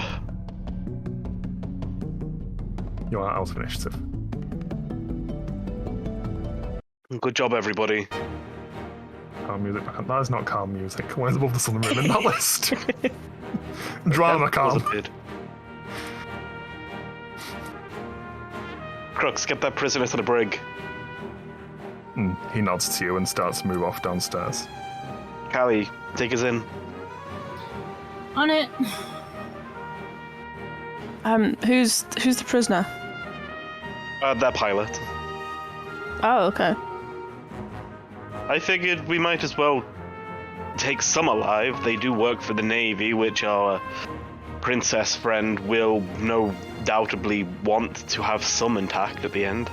You are out of initiative.
Good job, everybody.
Calm music. That is not calm music. Where's Above the Sun and Moon in that list? Drama calm.
Crux, get that prisoner to the brig.
He nods to you and starts to move off downstairs.
Callie, take us in.
On it.
Who's the prisoner?
That pilot.
Oh, okay.
I figured we might as well take some alive. They do work for the Navy, which our princess friend will no doubtably want to have some intact at the end.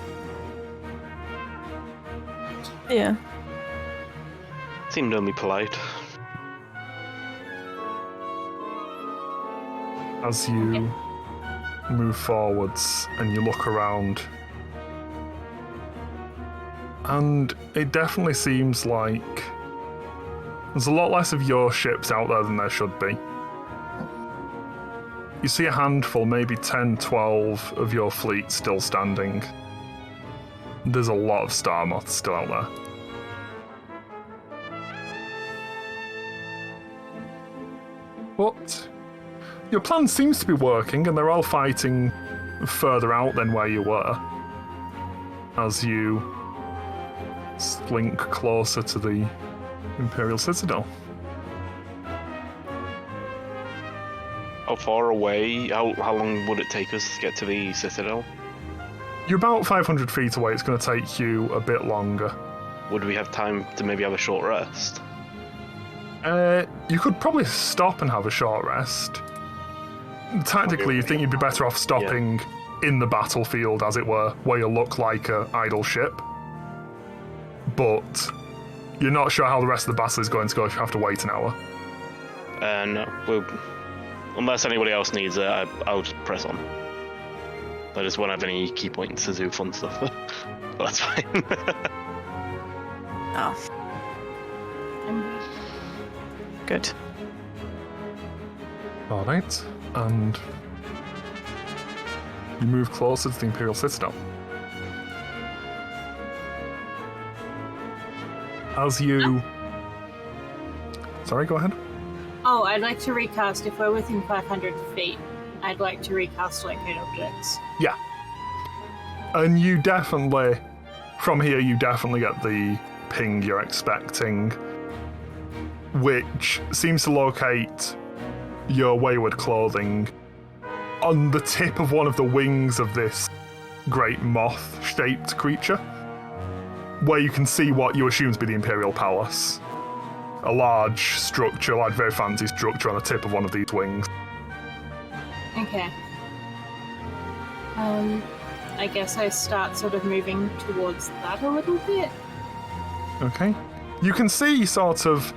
Yeah.
Seemed only polite.
As you move forwards and you look around, and it definitely seems like there's a lot less of your ships out there than there should be. You see a handful, maybe 10, 12 of your fleet still standing. There's a lot of star moths still out there. But your plan seems to be working, and they're all fighting further out than where you were. As you slink closer to the Imperial Citadel.
How far away? How long would it take us to get to the Citadel?
You're about 500 feet away. It's going to take you a bit longer.
Would we have time to maybe have a short rest?
You could probably stop and have a short rest. Tactically, you think you'd be better off stopping in the battlefield, as it were, where you look like an idle ship. But you're not sure how the rest of the battle is going to go if you have to wait an hour.
No. Unless anybody else needs it, I'll just press on. I just won't have any key points to do fun stuff. But that's fine.
Oh. Good.
Alright, and you move closer to the Imperial Citadel. As you... Sorry, go ahead.
Oh, I'd like to recast, if we're within 500 feet, I'd like to recast locate objects.
Yeah. And you definitely, from here, you definitely get the ping you're expecting, which seems to locate your wayward clothing on the tip of one of the wings of this great moth-shaped creature, where you can see what you assume to be the Imperial Palace. A large structure, like very fancy structure on the tip of one of these wings.
Okay. I guess I start sort of moving towards that a little bit.
Okay. You can see sort of,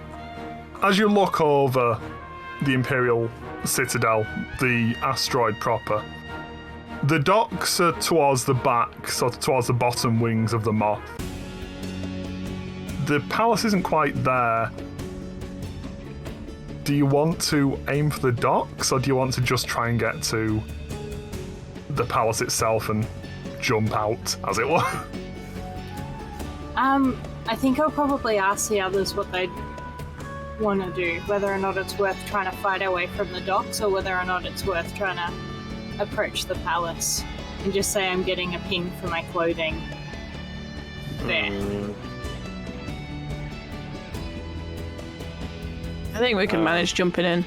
as you look over the Imperial Citadel, the asteroid proper, the docks are towards the back, sort of towards the bottom wings of the moth. The palace isn't quite there. Do you want to aim for the docks, or do you want to just try and get to the palace itself and jump out, as it were?
I think I'll probably ask the others what they'd want to do, whether or not it's worth trying to fight our way from the docks, or whether or not it's worth trying to approach the palace and just say I'm getting a ping for my clothing there.
I think we can manage jumping in.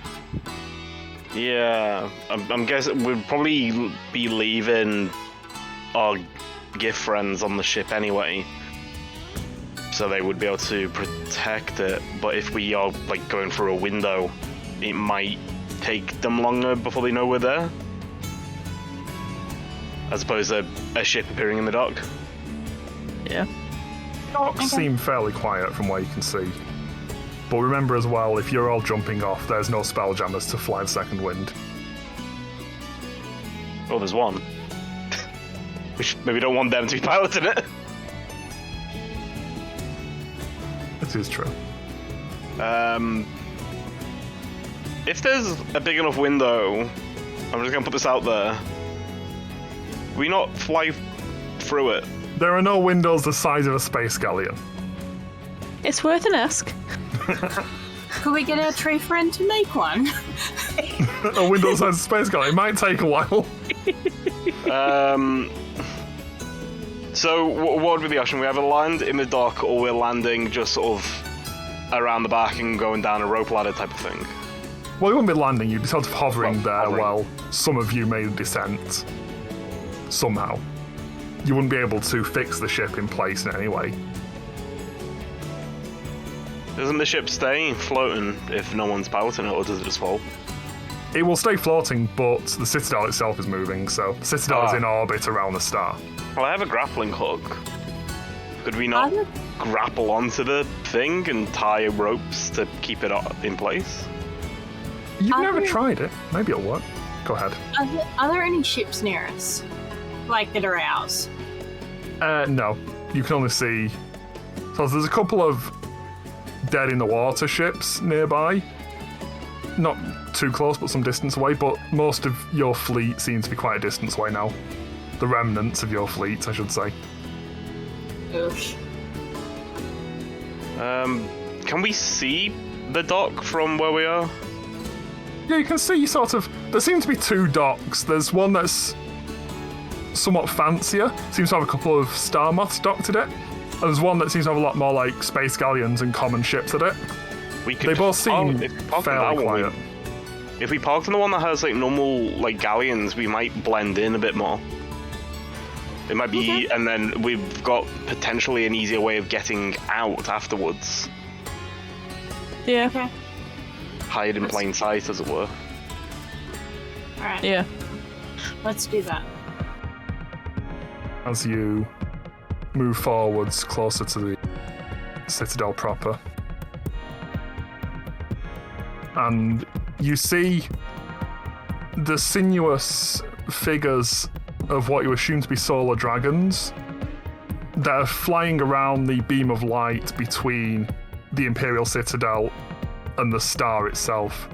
Yeah, I'm guessing we'd probably be leaving our gift friends on the ship anyway, so they would be able to protect it. But if we are like going through a window, it might take them longer before they know we're there, as opposed to a ship appearing in the dock.
Yeah.
Docks seem fairly quiet from what you can see. But remember as well, if you're all jumping off, there's no Spelljammers to fly the second wind.
Oh, there's one. Maybe don't want them to be piloting it.
It is true.
If there's a big enough window, I'm just gonna put this out there. We not fly through it.
There are no windows the size of a space galleon.
It's worth an ask.
Could we get our tree friend to make one?
A window the size of a space galleon. It might take a while.
So what would be the option? We either land in the dock, or we're landing just sort of around the back and going down a rope ladder type of thing.
Well, you wouldn't be landing, you'd be sort of hovering there
hovering.
while some of you made a descent. Somehow. You wouldn't be able to fix the ship in place in any way.
Doesn't the ship stay floating if no one's piloting it, or does it just fall?
It will stay floating, but the Citadel itself is moving, so the Citadel is in orbit around the star.
Well, I have a grappling hook. Could we not grapple onto the thing and tie ropes to keep it in place?
You've never tried it. Maybe it'll work. Go ahead.
Are there any ships near us? Like that are ours?
No. You can only see... So there's a couple of dead in the water ships nearby. Not too close, but some distance away, but most of your fleet seems to be quite a distance away now. The remnants of your fleet, I should say.
Oof.
Can we see the dock from where we are?
Yeah, you can see sort of... There seem to be two docks. There's one that's somewhat fancier, seems to have a couple of star moths docked at it. And there's one that seems to have a lot more like space galleons and common ships at it. They both seem fairly quiet.
If we parked on the one that has like normal like galleons, we might blend in a bit more. It might be, and then we've got potentially an easier way of getting out afterwards.
Yeah.
Okay.
Hide in plain sight, as it were.
Alright.
Yeah.
Let's do that.
As you move forwards closer to the Citadel proper. And you see the sinuous figures of what you assume to be solar dragons that are flying around the beam of light between the Imperial Citadel and the star itself.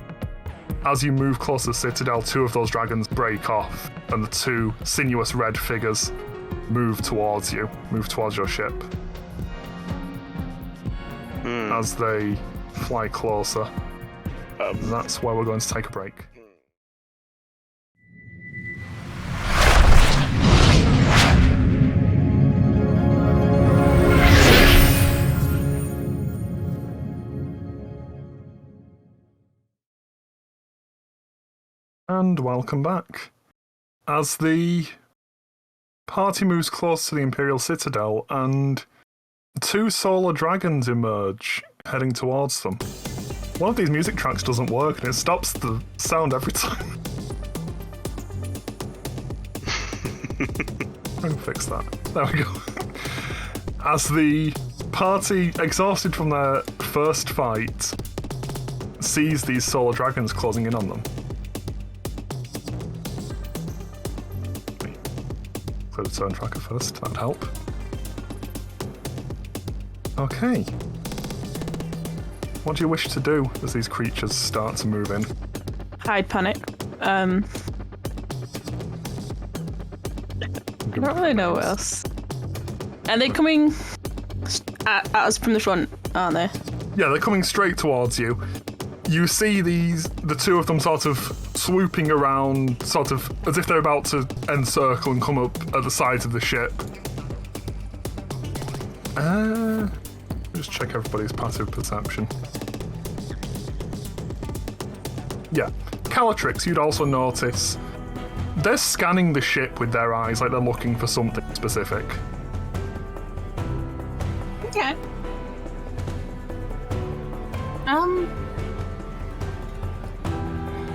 As you move closer to the Citadel, two of those dragons break off, and the two sinuous red figures move towards you, move towards your ship. As they fly closer. That's where we're going to take a break. And welcome back. As the party moves close to the Imperial Citadel, and two solar dragons emerge, heading towards them. One of these music tracks doesn't work, and it stops the sound every time. I'm gonna fix that. There we go. As the party, exhausted from their first fight, sees these solar dragons closing in on them. Clear the turn tracker first, that'd help. Okay. What do you wish to do as these creatures start to move in?
Hide, panic. I don't really know what else. Are they coming at us from the front, aren't they?
Yeah, they're coming straight towards you. You see the two of them sort of swooping around, sort of as if they're about to encircle and come up at the sides of the ship. Just check everybody's passive perception. Yeah, Calatrix, you'd also notice they're scanning the ship with their eyes, like they're looking for something specific.
Okay.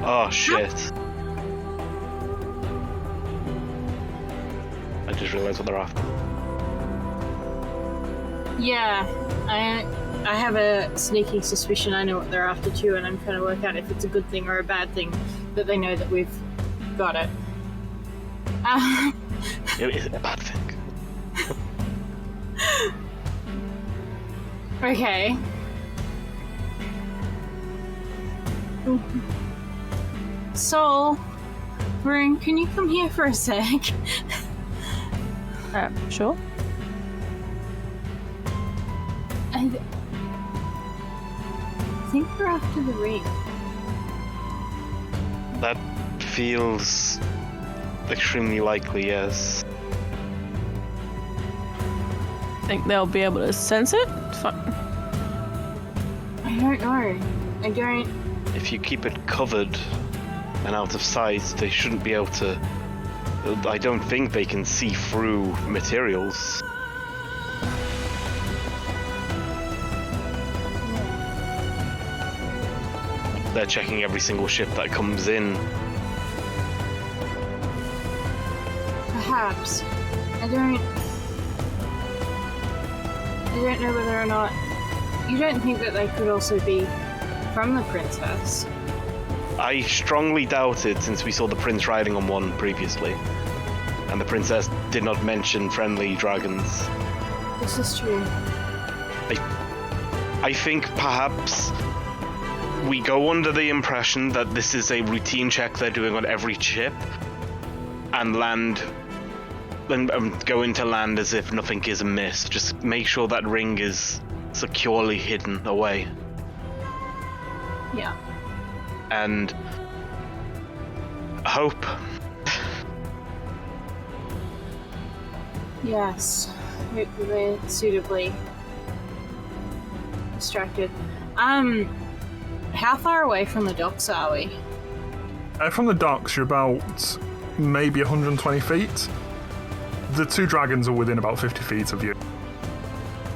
Oh shit. I just realised what they're after.
Yeah, I have a sneaking suspicion I know what they're after too, and I'm trying to work out if it's a good thing or a bad thing that they know that we've got it.
Is it a bad thing?
Okay. So, Varun, can you come here for a sec?
Sure.
I think we're after the ring.
That feels extremely likely, yes.
Think they'll be able to sense it? Fine.
I don't know. I don't...
If you keep it covered and out of sight, they shouldn't be able to... I don't think they can see through materials. They're checking every single ship that comes in.
Perhaps. I don't know whether or not... You don't think that they could also be from the princess?
I strongly doubt it, since we saw the prince riding on one previously. And the princess did not mention friendly dragons.
This is true.
I think perhaps we go under the impression that this is a routine check they're doing on every ship, and land and go into land as if nothing is amiss. Just make sure that ring is securely hidden away.
Yeah.
And hope.
Yes. We're suitably distracted. How far away from the docks are we?
From the docks, you're about maybe 120 feet. The two dragons are within about 50 feet of you.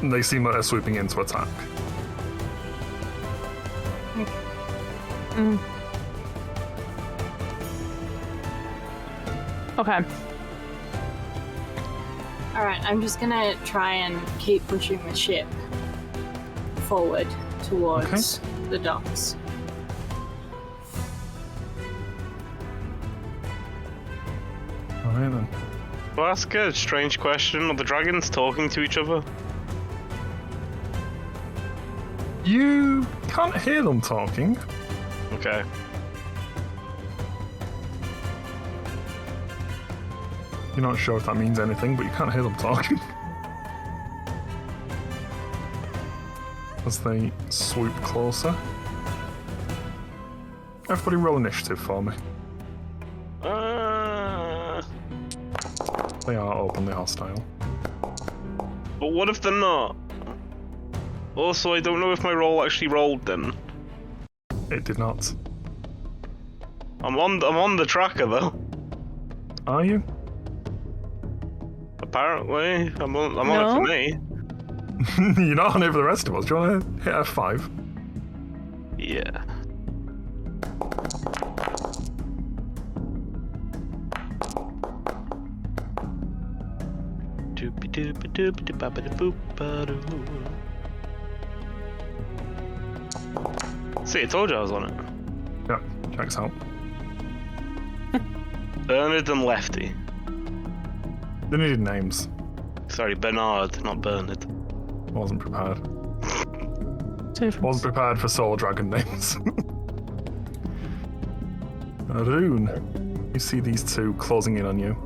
And they seem like they're swooping in to attack.
Okay.
Alright, I'm just gonna try and keep pushing the ship forward towards the docks.
Alright then.
Well, ask a strange question. Are the dragons talking to each other?
You can't hear them talking.
Okay.
You're not sure if that means anything, but you can't hear them talking. As they swoop closer. Everybody roll initiative for me. They are openly hostile.
But what if they're not? Also, I don't know if my roll actually rolled then.
It did not.
I'm on the tracker though.
Are you?
Apparently, I'm on it for me.
You're not on it for the rest of us. Do you want to hit F5?
Yeah. See, I told you I was on it.
Yeah, checks out.
Bernard and Lefty.
They needed names.
Sorry, Bernard, not Bernard.
Wasn't prepared.
Difference.
Wasn't prepared for soul dragon names. Rune, you see these two closing in on you.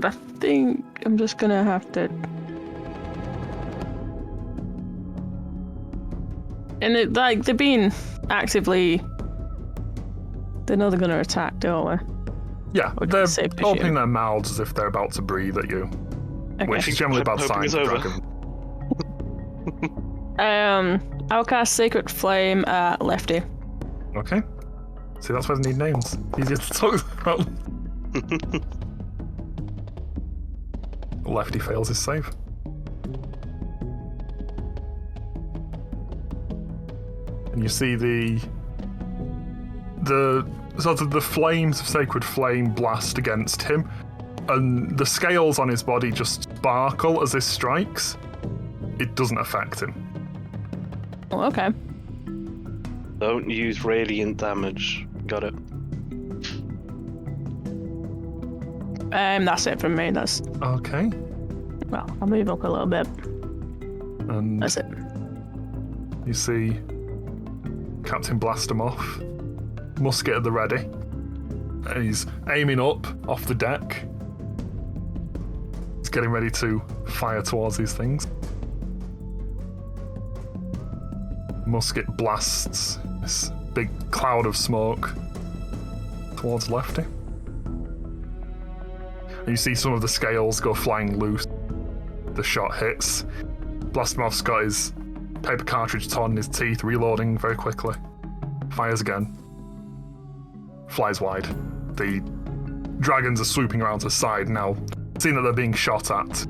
I think I'm just gonna have to. And they're being actively. They know they're gonna attack, don't we?
Yeah,
Or
they're
say push
opening
you?
their mouths as if they're about to breathe at you,
Okay.
which is generally a bad sign
Hoping it's
for
over.
dragon.
I'll cast Sacred Flame at Lefty.
Okay. See, that's why they need names. Easier to talk about. Lefty fails his save. And you see the sort of the flames of Sacred Flame blast against him, and the scales on his body just sparkle as this strikes. It doesn't affect him.
Oh, okay.
Don't use radiant damage. Got it.
That's it from me. That's
Okay.
well. I'll move up a little bit.
And
That's it.
you see Captain blast him off, musket at the ready, and he's aiming up off the deck. He's getting ready to fire towards these things. Musket blasts this big cloud of smoke towards Lefty. And you see some of the scales go flying loose. The shot hits. Blastimoff's got his paper cartridge torn in his teeth, reloading very quickly. Fires again. Flies wide. The dragons are swooping around to the side now. Seeing that they're being shot at,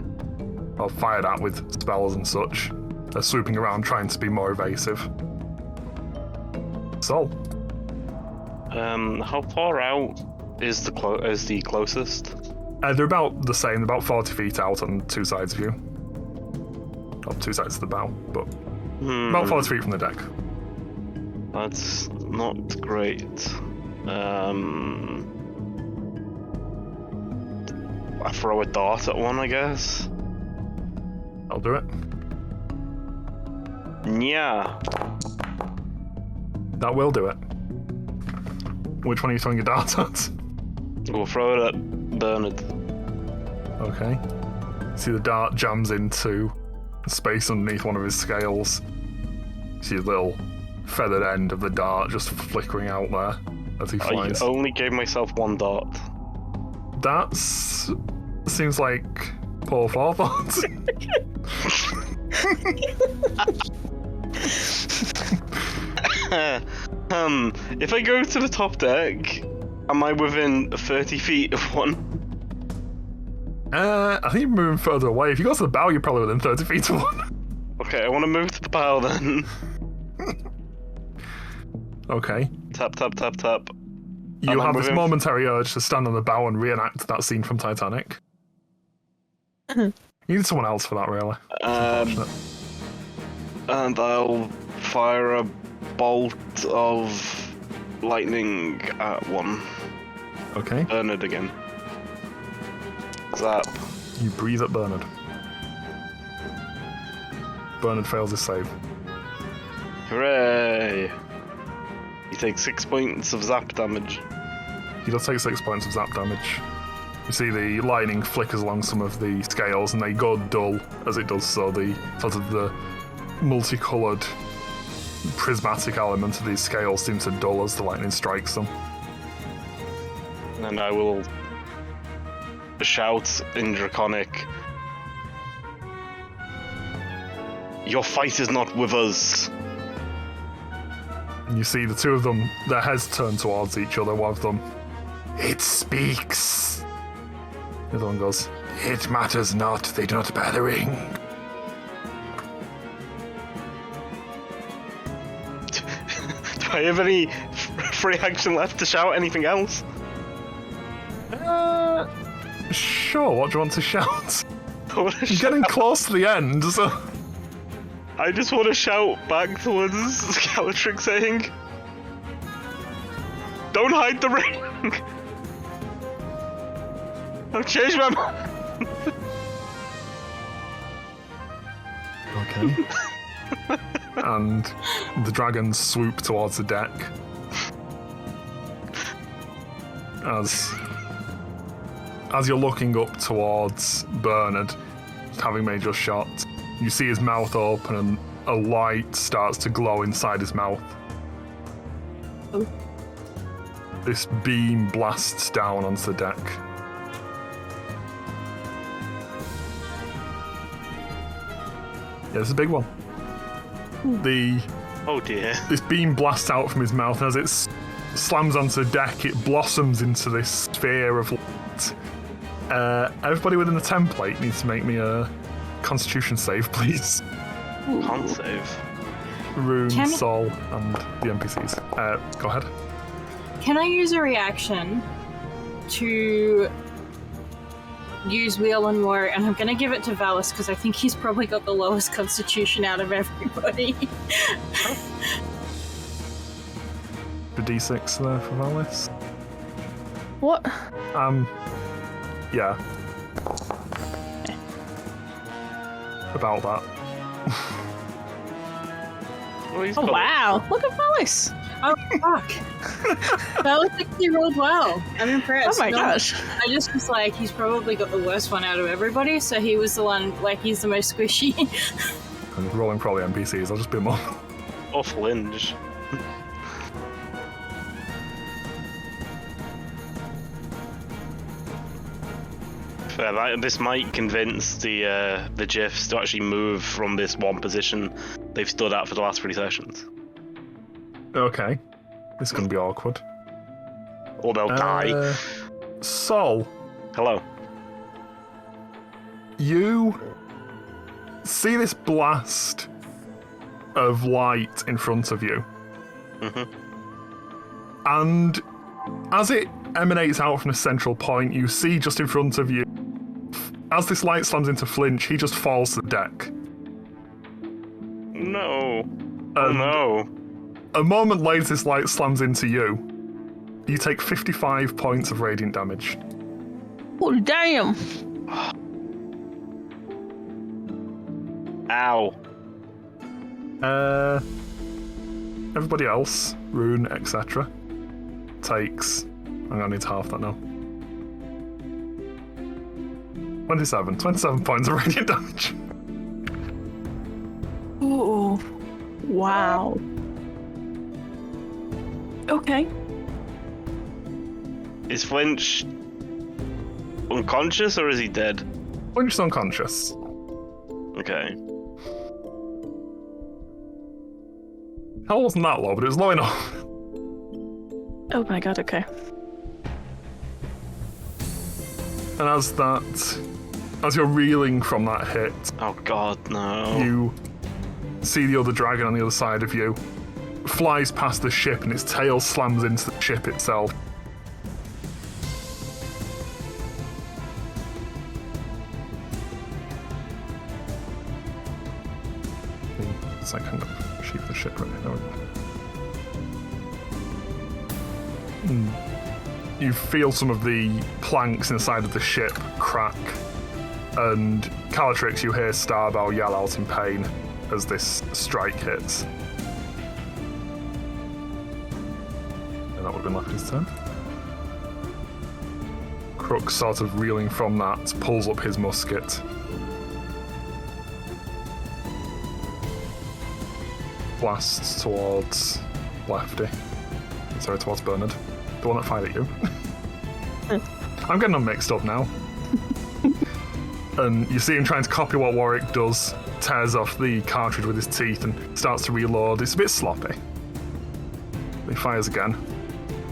or fired at with spells and such, they're swooping around trying to be more evasive. So,
How far out is the closest?
they're about the same. They're about 40 feet out on two sides of you. Or two sides of the bow, but about 40 feet from the deck.
That's not great. I throw a dart at one, I guess.
I'll do it.
Yeah.
That will do it. Which one are you throwing your dart at?
We'll throw it at Bernard.
Okay. See the dart jams into the space underneath one of his scales. See the little feathered end of the dart just flickering out there as he flies.
I only gave myself one dart.
That seems like poor forethought.
If I go to the top deck, am I within 30 feet of one?
I think you're moving further away. If you go to the bow, you're probably within 30 feet of one.
Okay, I want to move to the bow then.
Okay.
Tap, tap, tap, tap.
You have this
within-
momentary urge to stand on the bow and reenact that scene from Titanic. You need someone else for that, really.
Um, and I'll fire a bolt of lightning at one.
Okay.
Bernard again. Zap.
You breathe at Bernard. Bernard fails his save.
Hooray! He takes 6 points of zap damage.
He does take 6 points of zap damage. You see the lightning flickers along some of the scales and they go dull as it does so. The sort of the multicoloured prismatic element of these scales seems to dull as the lightning strikes them.
And I will shout in Draconic, "Your fight is not with us."
And you see the two of them, their heads turn towards each other. One of them, "It speaks." The other one goes, "It matters not, they do not bear the ring."
Do I have any free action left to shout anything else?
Sure, what do you want to shout?
I wanna
You're
shout-
getting close to the end, so...
I just want to shout back towards Xaryxis saying, "Don't hide the ring!" I've changed my mind.
Okay. And the dragons swoop towards the deck. As you're looking up towards Bernard, having made your shot, you see his mouth open and a light starts to glow inside his mouth.
Oh.
this beam blasts down onto the deck. Yeah, it's a big one.
Oh dear.
This beam blasts out from his mouth, and as it slams onto the deck, it blossoms into this sphere of light. Everybody within the template needs to make me a Constitution save, please.
Can't save.
Rune, Sol, and the NPCs. Go ahead.
Can I use a reaction to use Wheel and Woe? And I'm going to give it to Valis because I think he's probably got the lowest constitution out of everybody.
The D6 there for Valis.
What?
Yeah. About that.
Well, he's
Oh,
got
wow. Look at Valis.
Oh, fuck. Valis actually rolled well. I'm impressed.
Oh my gosh.
I just was like, he's probably got the worst one out of everybody, so he was the one, like, he's the most squishy.
I'm rolling probably NPCs, I'll just be more.
Or flinge. Fair, this might convince the GIFs to actually move from this one position they've stood at for the last 3 sessions.
Okay. This is going to be awkward.
Or they'll die.
Sol,
Hello.
you see this blast of light in front of you. And as it emanates out from a central point, you see just in front of you, as this light slams into Flinch, he just falls to the deck.
No. Oh no.
A moment later, this light slams into you. You take 55 points of radiant damage.
Oh, damn.
Ow.
Everybody else, Rune, etc., takes... I'm gonna need to half that now. 27 points of radiant damage.
Ooh. Wow. Okay.
Is Flinch unconscious or is he dead?
Flinch is unconscious.
Okay.
Hell wasn't that low, but it was low enough.
Oh my god, okay.
And as you're reeling from that hit,
Oh god, no.
you see the other dragon on the other side of you, flies past the ship and its tail slams into the ship itself. It's like kind of sheep the ship right now. You feel some of the planks inside of the ship crack, and Calatrix, you hear Starbow yell out in pain as this strike hits. And that would have been Lefty's turn. Crux, sort of reeling from that, pulls up his musket. Blasts towards Lefty. Sorry, towards Bernard. The one that fired at you. I'm getting them mixed up now. And you see him trying to copy what Warwick does, tears off the cartridge with his teeth and starts to reload. It's a bit sloppy. He fires again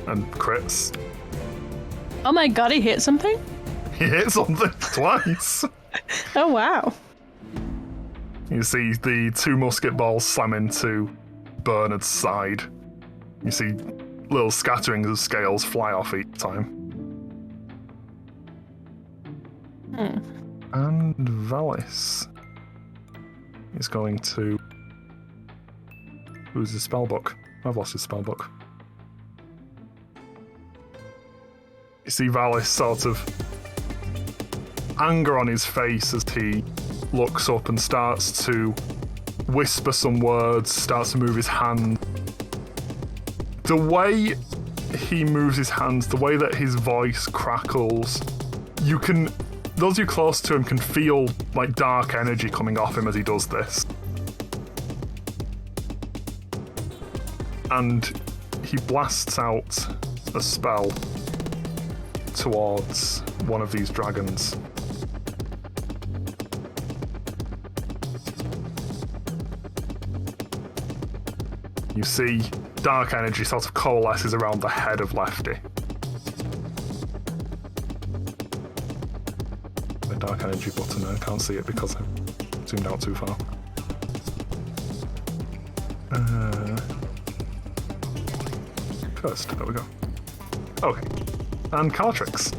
and crits.
Oh my god, he hit something?
He hit something twice.
Oh wow.
You see the 2 musket balls slam into Bernard's side. You see little scatterings of scales fly off each time. And Valis is going to lose his spellbook. I've lost his spellbook. You see Valis sort of anger on his face as he looks up and starts to whisper some words, starts to move his hand. The way he moves his hands, the way that his voice crackles, those of you close to him can feel like dark energy coming off him as he does this. And he blasts out a spell towards one of these dragons. You see dark energy sort of coalesces around the head of Lefty. The dark energy button, I can't see it because I zoomed out too far. First, there we go. Okay. And Cartrix.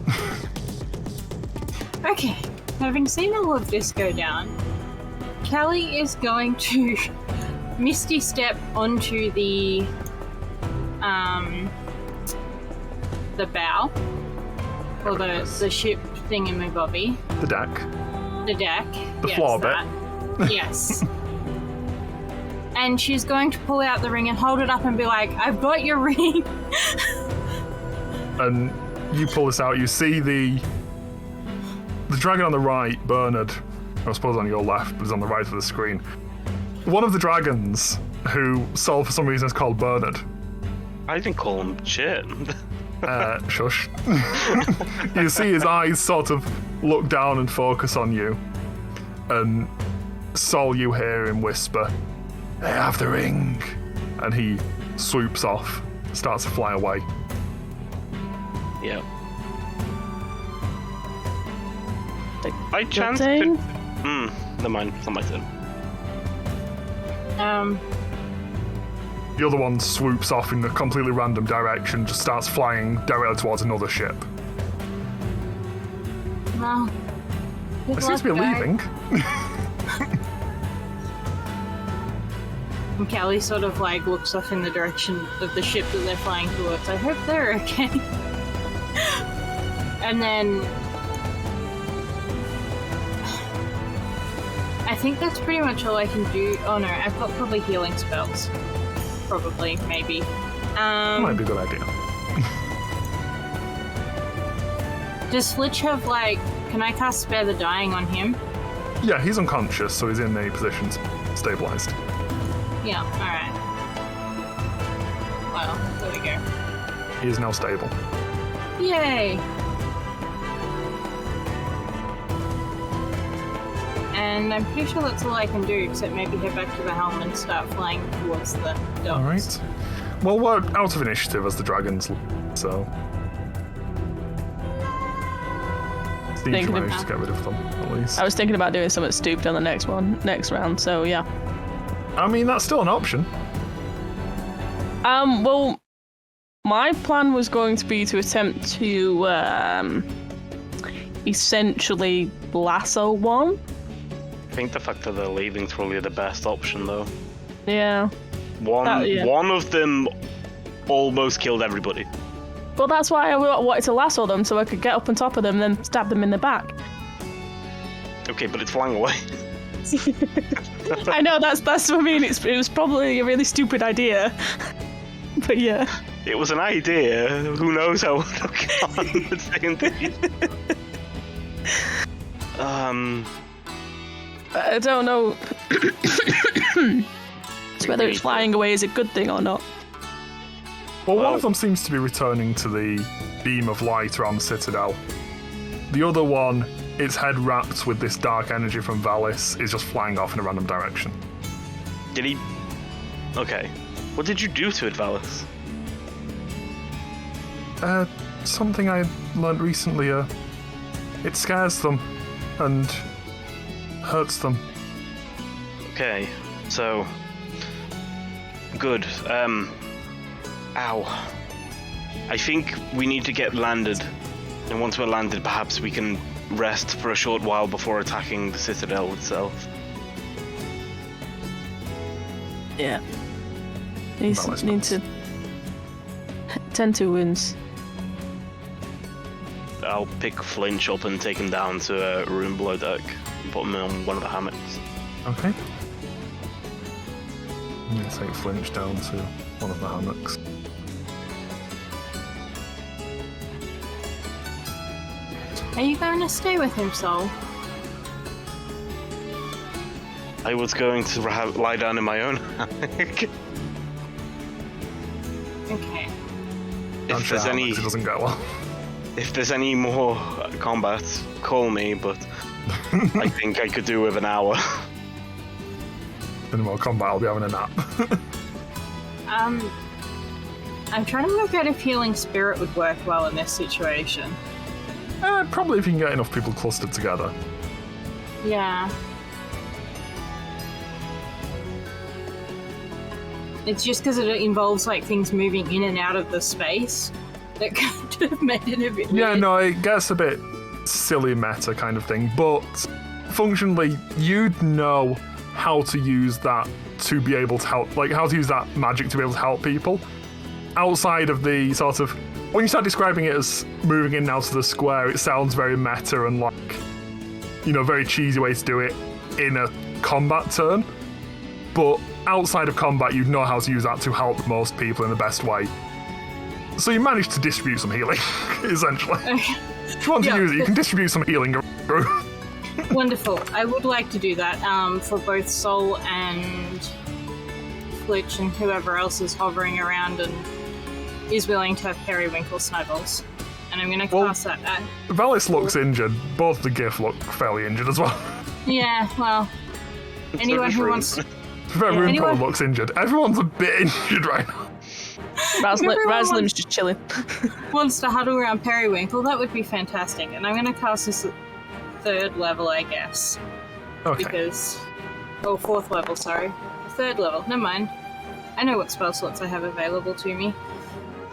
Okay, having seen all of this go down, Callie is going to Misty Step onto the bow, or the ship thingamabobby.
The deck.
The deck.
The
yes,
floor
that. Yes. And she's going to pull out the ring and hold it up and be like, I've got your ring.
And you pull this out, you see the dragon on the right, Bernard, I suppose on your left, but is on the right of the screen. One of the dragons, who Sol for some reason is called Bernard.
I didn't call him shit.
Shush. You see his eyes sort of look down and focus on you. And Sol, you hear him whisper, "They have the ring." And he swoops off, starts to fly away.
Yeah. I chanced
thing?
to... never mind, it's not my turn.
The other one swoops off in a completely random direction, just starts flying directly towards another ship.
Well,
It seems to be leaving.
And Callie sort of like looks off in the direction of the ship that they're flying towards. I hope they're okay. And then I think that's pretty much all I can do. Oh no, I've got probably healing spells. Probably, maybe.
Might be a good idea.
Does Flitch have like, can I cast Spare the Dying on him?
Yeah, he's unconscious, so he's in a position stabilized.
Yeah, alright. Well, there we go.
He is now stable.
Yay! And I'm pretty sure that's all I can do, except maybe head back to the helm and start flying towards the docks.
Alright. Well, we're out of initiative as the dragons, so... Seems you managed to get rid of them, at least.
I was thinking about doing something stupid on the next round, so yeah.
I mean, that's still an option.
Well, my plan was going to be to attempt to, essentially lasso one.
I think the fact that they're leaving is probably the best option, though.
Yeah.
One of them almost killed everybody.
Well, that's why I wanted to lasso them, so I could get up on top of them and then stab them in the back.
Okay, but it's flying away.
I know, that's what I mean. It was probably a really stupid idea. But yeah.
It was an idea. Who knows how it would have gone the same thing.
I don't know whether it's flying away is a good thing or not.
Well, one of them seems to be returning to the beam of light around the Citadel. The other one, its head wrapped with this dark energy from Valis, is just flying off in a random direction.
Did he... Okay. What did you do to it, Valis?
Something I learned recently, it scares them and hurts them.
Okay, so... Good. Ow. I think we need to get landed. And once we're landed, perhaps we can rest for a short while before attacking the Citadel itself.
Yeah. Need to tend to wounds.
I'll pick Flinch up and take him down to a room below deck and put him on one of the hammocks.
Okay. I'm going to take Flinch down to one of the hammocks.
Are you going to stay with him, Sol?
I was going to lie down in my own hammock.
Okay.
Can't share
there's
hammer
any
'cause it doesn't go well.
if there's any more combat, call me. But I think I could do with an hour.
In more combat, I'll be having a nap.
I'm trying to work out if healing spirit would work well in this situation.
Probably if you can get enough people clustered together.
Yeah. It's just because it involves like things moving in and out of the space that kind of made it a bit
Yeah,
weird.
no, it gets a bit silly meta kind of thing, but functionally, you'd know how to use that to be able to help, like how to use that magic to be able to help people. Outside of the sort of, when you start describing it as moving in and out of the square, it sounds very meta and like, you know, very cheesy way to do it in a combat turn. But outside of combat, you'd know how to use that to help most people in the best way. So you managed to distribute some healing, essentially.
Okay.
If you want to use it, you can distribute some healing through.
Wonderful. I would like to do that for both Sol and Flitch and whoever else is hovering around and is willing to have periwinkle snuggles. And I'm going to cast that at...
Valis looks injured. Both the GIF look fairly injured as well.
Yeah, well... Anyone who wants...
Everyone
anyone-
looks injured. Everyone's a bit injured right now.
Raslim's just chilling.
wants to huddle around periwinkle, that would be fantastic. And I'm going to cast this at 3rd level, I guess.
Okay.
Because... Oh, 4th level, sorry. 3rd level, never mind. I know what spell slots I have available to me.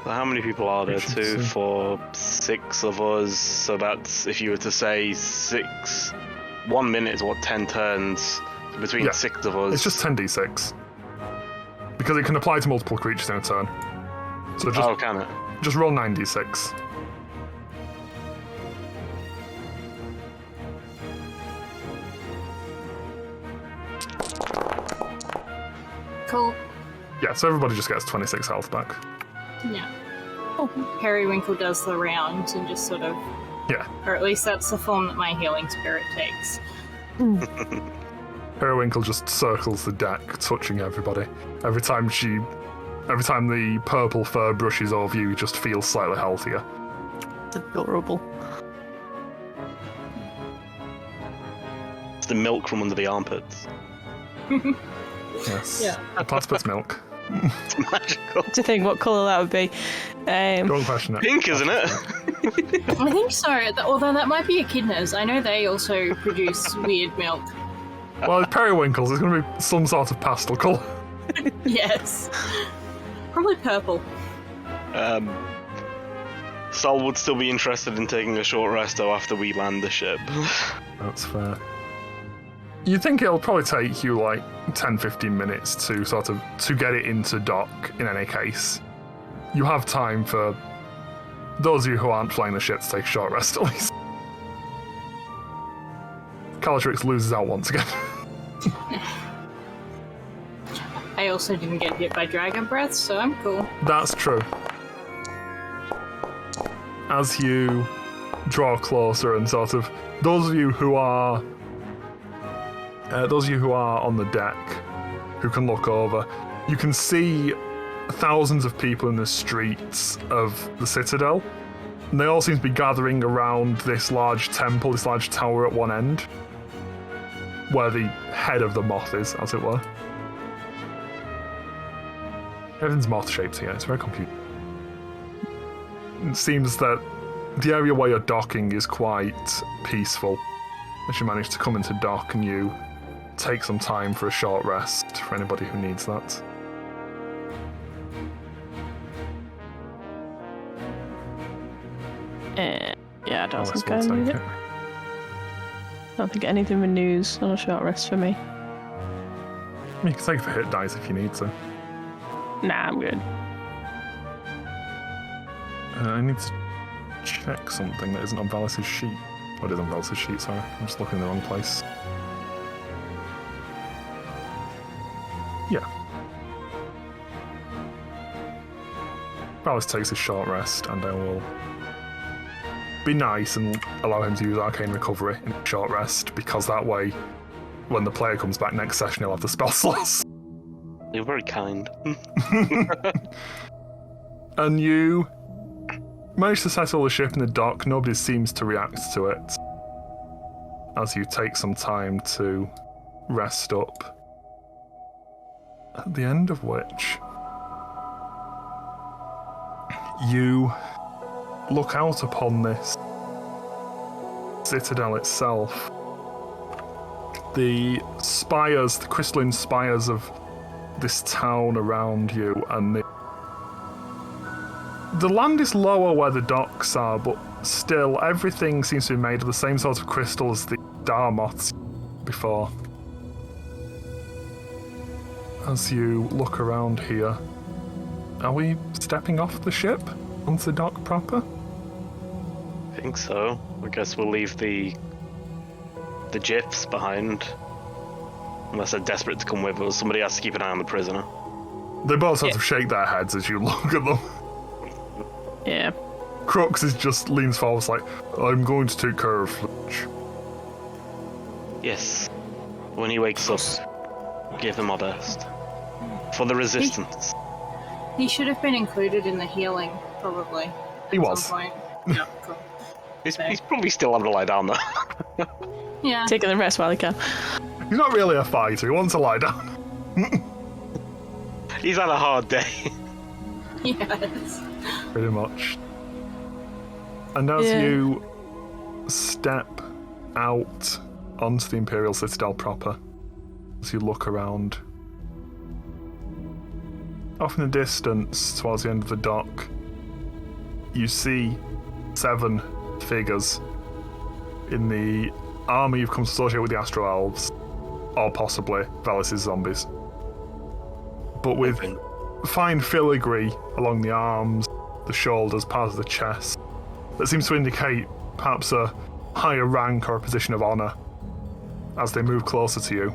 So how many people are there?
We should
2,
see.
4, 6 of us. So that's, if you were to say 6... 1 minute is what, 10 turns? Between
Yeah.
6 of us.
It's just 10d6. Because it can apply to multiple creatures in a turn. So just,
Oh, can it?
just roll 9d6.
Cool.
Yeah, so everybody just gets 26 health back.
Yeah. Periwinkle does the rounds and just sort of...
Yeah.
Or at least that's the form that my healing spirit takes.
Periwinkle just circles the deck, touching everybody. Every time the purple fur brushes over you, you just feel slightly healthier.
It's adorable.
It's the milk from under the armpits.
Yes.
Yeah.
A platypus milk.
It's magical.
To think what colour that would be.
Don't question it.
Pink, isn't it?
I think so, although that might be echidnas. I know they also produce weird milk.
Well, it's periwinkles. It's going to be some sort of pastel colour.
Yes. Probably purple.
Sol would still be interested in taking a short rest though after we land the ship.
That's fair. You think it'll probably take you like 10-15 minutes to get it into dock in any case. You have time for those of you who aren't flying the ship to take a short rest at least. Calatrix loses out once again.
I also didn't get hit by dragon breath, so I'm cool.
That's true. As you draw closer and sort of those of you who are on the deck who can look over, you can see thousands of people in the streets of the Citadel. And they all seem to be gathering around this large temple, this large tower at one end, where the head of the moth is, as it were. Everything's moth-shaped here, it's very confusing. It seems that the area where you're docking is quite peaceful. As you manage to come into dock and you take some time for a short rest for anybody who needs that.
Yeah, I don't
Alice
think I
will
need
take
it. Don't think anything with news on a short rest for me.
You can take it for hit dice if you need to.
Nah, I'm good.
I need to check something that isn't on Valis's sheet. Oh, it is on Valis's sheet, sorry. I'm just looking in the wrong place. Yeah. Valis takes a short rest, and I will be nice and allow him to use Arcane Recovery in a short rest, because that way, when the player comes back next session, he'll have the spell slots.
You're very kind.
And you manage to settle the ship in the dock. Nobody seems to react to it as you take some time to rest up. At the end of which, you look out upon this citadel itself. The spires, the crystalline spires of this town around you, and the land is lower where the docks are, but still everything seems to be made of the same sort of crystal as the Darmoths before. As you look around here, are we stepping off the ship onto the dock proper?
I think so. I guess we'll leave the GIFs behind. Unless they're desperate to come with us. Somebody has to keep an eye on the prisoner.
They both sort of shake their heads as you look at them.
Yeah.
Crux just leans forward, like, I'm going to take care of Fletch.
Yes. When he wakes up, give him our best. For the resistance.
He should have been included in the healing, probably.
He was.
Some point. Yeah, cool.
He's probably still having to lie down there.
Yeah.
Taking the rest while he can.
He's not really a fighter, he wants to lie down.
He's had a hard day.
Yes.
Pretty much. And as you step out onto the Imperial Citadel proper, as you look around, off in the distance, towards the end of the dock, you see 7 figures in the armour you've come to associate with the Astro Elves, or possibly Velis' zombies. But with fine filigree along the arms, the shoulders, part of the chest, that seems to indicate perhaps a higher rank or a position of honour as they move closer to you.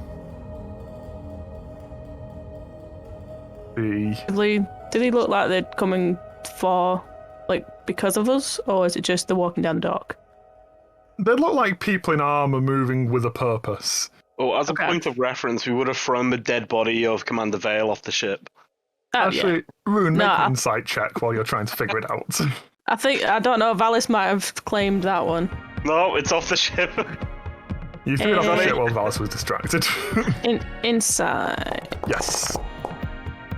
Did they look like they're coming for, like, because of us, or is it just they're walking down the dock?
They look like people in armour moving with a purpose.
Oh, as a point of reference, we would have thrown the dead body of Commander Vale off the ship.
Oh,
Actually,
yeah.
Rune, make an insight check while you're trying to figure it out.
I don't know, Valis might have claimed that one.
No, it's off the ship.
You threw it off the ship while Valis was distracted.
Inside.
Yes.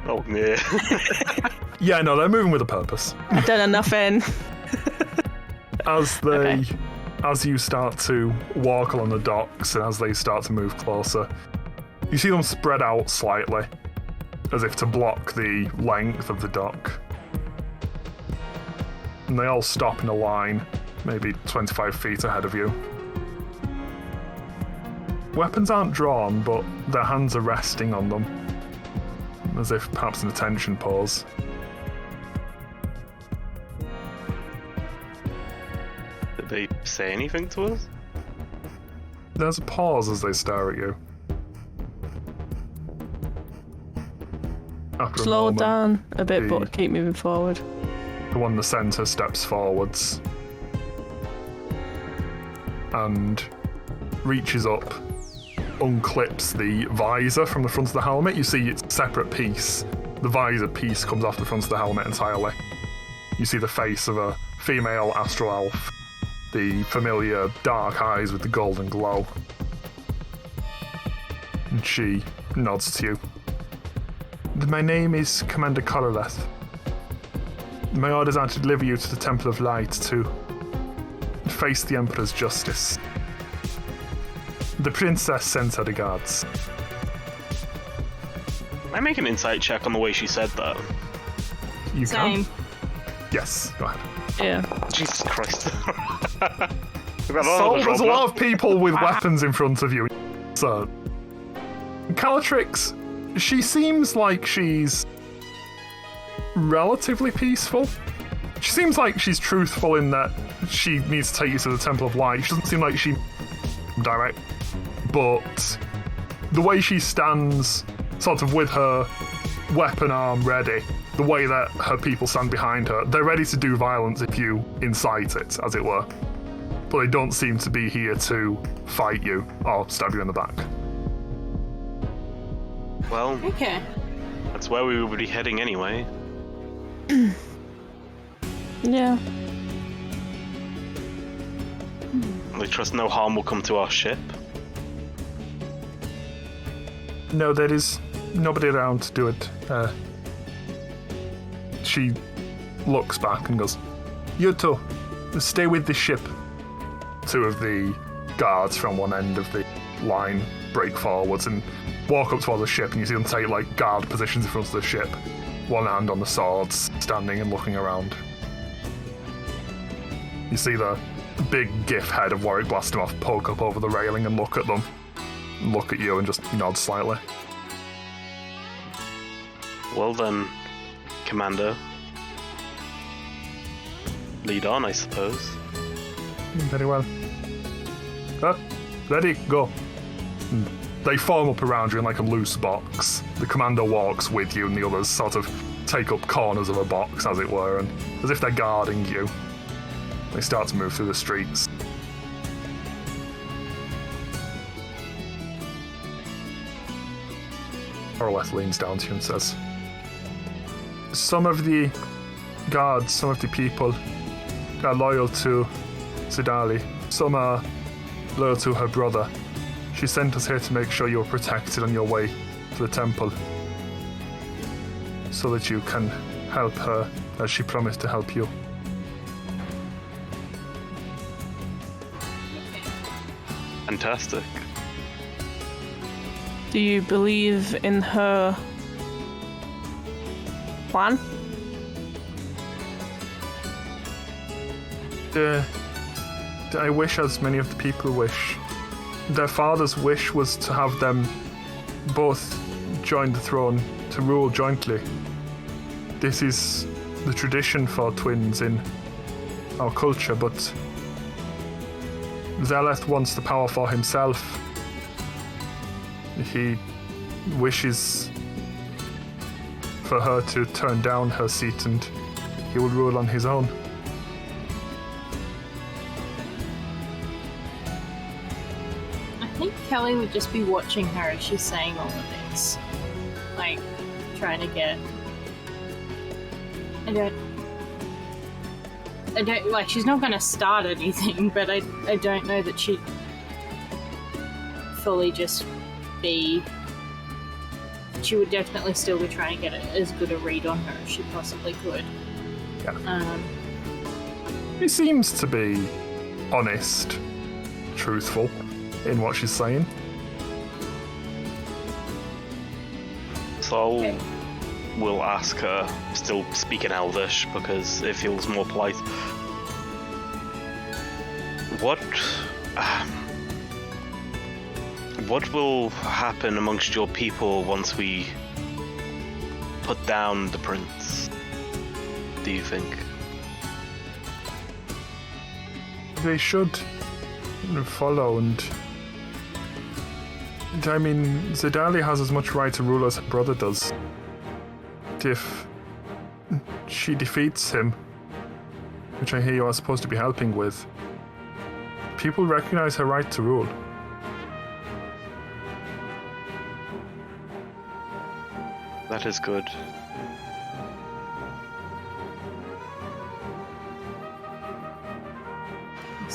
Oh, yeah.
Yeah, no, they're moving with a purpose.
I don't know nothing.
As you start to walk along the docks and as they start to move closer, you see them spread out slightly, as if to block the length of the dock. And they all stop in a line, maybe 25 feet ahead of you. Weapons aren't drawn, but their hands are resting on them, as if perhaps an attention pause.
Did they say anything to us?
There's a pause as they stare at you. After
Slow
a moment,
down a bit, but keep moving forward.
the one in the centre steps forwards and reaches up, unclips the visor from the front of the helmet. You see it's a separate piece. The visor piece comes off the front of the helmet entirely. You see the face of a female astral elf, the familiar dark eyes with the golden glow. And she nods to you. My name is Commander Koroleth. My orders are to deliver you to the Temple of Light to face the Emperor's justice. The princess sends her regards.
Can I make an insight check on the way she said that?
You
Same.
can? Yes, go ahead.
Yeah.
Jesus Christ.
So there's a lot of people with weapons in front of you. So, Calatrix, she seems like she's relatively peaceful. She seems like she's truthful in that she needs to take you to the Temple of Light. She doesn't seem like she direct, but the way she stands, sort of with her weapon arm ready, the way that her people stand behind her, they're ready to do violence if you incite it, as it were. But they don't seem to be here to fight you or stab you in the back.
Well,
Okay.
that's where we would be heading anyway.
Yeah.
We trust no harm will come to our ship.
No, there is nobody around to do it. She looks back and goes, "You two, stay with the ship." Two of the guards from one end of the line break forwards and walk up towards the ship, and you see them take like guard positions in front of the ship, one hand on the swords, standing and looking around. You see the big gif head of Warwick Blastomoff poke up over the railing and look at them, look at you and just nod slightly.
Well then, Commander. Lead on, I suppose.
Very well. Ready, go. And they form up around you in like a loose box. The commander walks with you and the others sort of take up corners of a box, as it were, and as if they're guarding you, they start to move through the streets. Orleth leans down to you and says, "Some of the guards, some of the people are loyal to Zidali. Some are loyal to her brother. She sent us here to make sure you're protected on your way to the temple, so that you can help her as she promised to help you."
Fantastic.
Do you believe in her plan?
I wish, as many of the people wish. Their father's wish was to have them both join the throne to rule jointly. This is the tradition for twins in our culture, but Zeleth wants the power for himself. He wishes for her to turn down her seat and he will rule on his own.
I think Kelly would just be watching her as she's saying all of this. Like, trying to get... I don't, like, she's not gonna start anything, but I don't know that she'd fully just be... She would definitely still be trying to get as good a read on her as she possibly could.
Yeah. He seems to be honest, truthful in what she's saying.
So we'll ask her, still speaking Elvish because it feels more polite. What will happen amongst your people once we put down the prince, do you think?
They should follow, and I mean, Zidali has as much right to rule as her brother does. If she defeats him, which I hear you are supposed to be helping with, people recognize her right to rule.
That is good.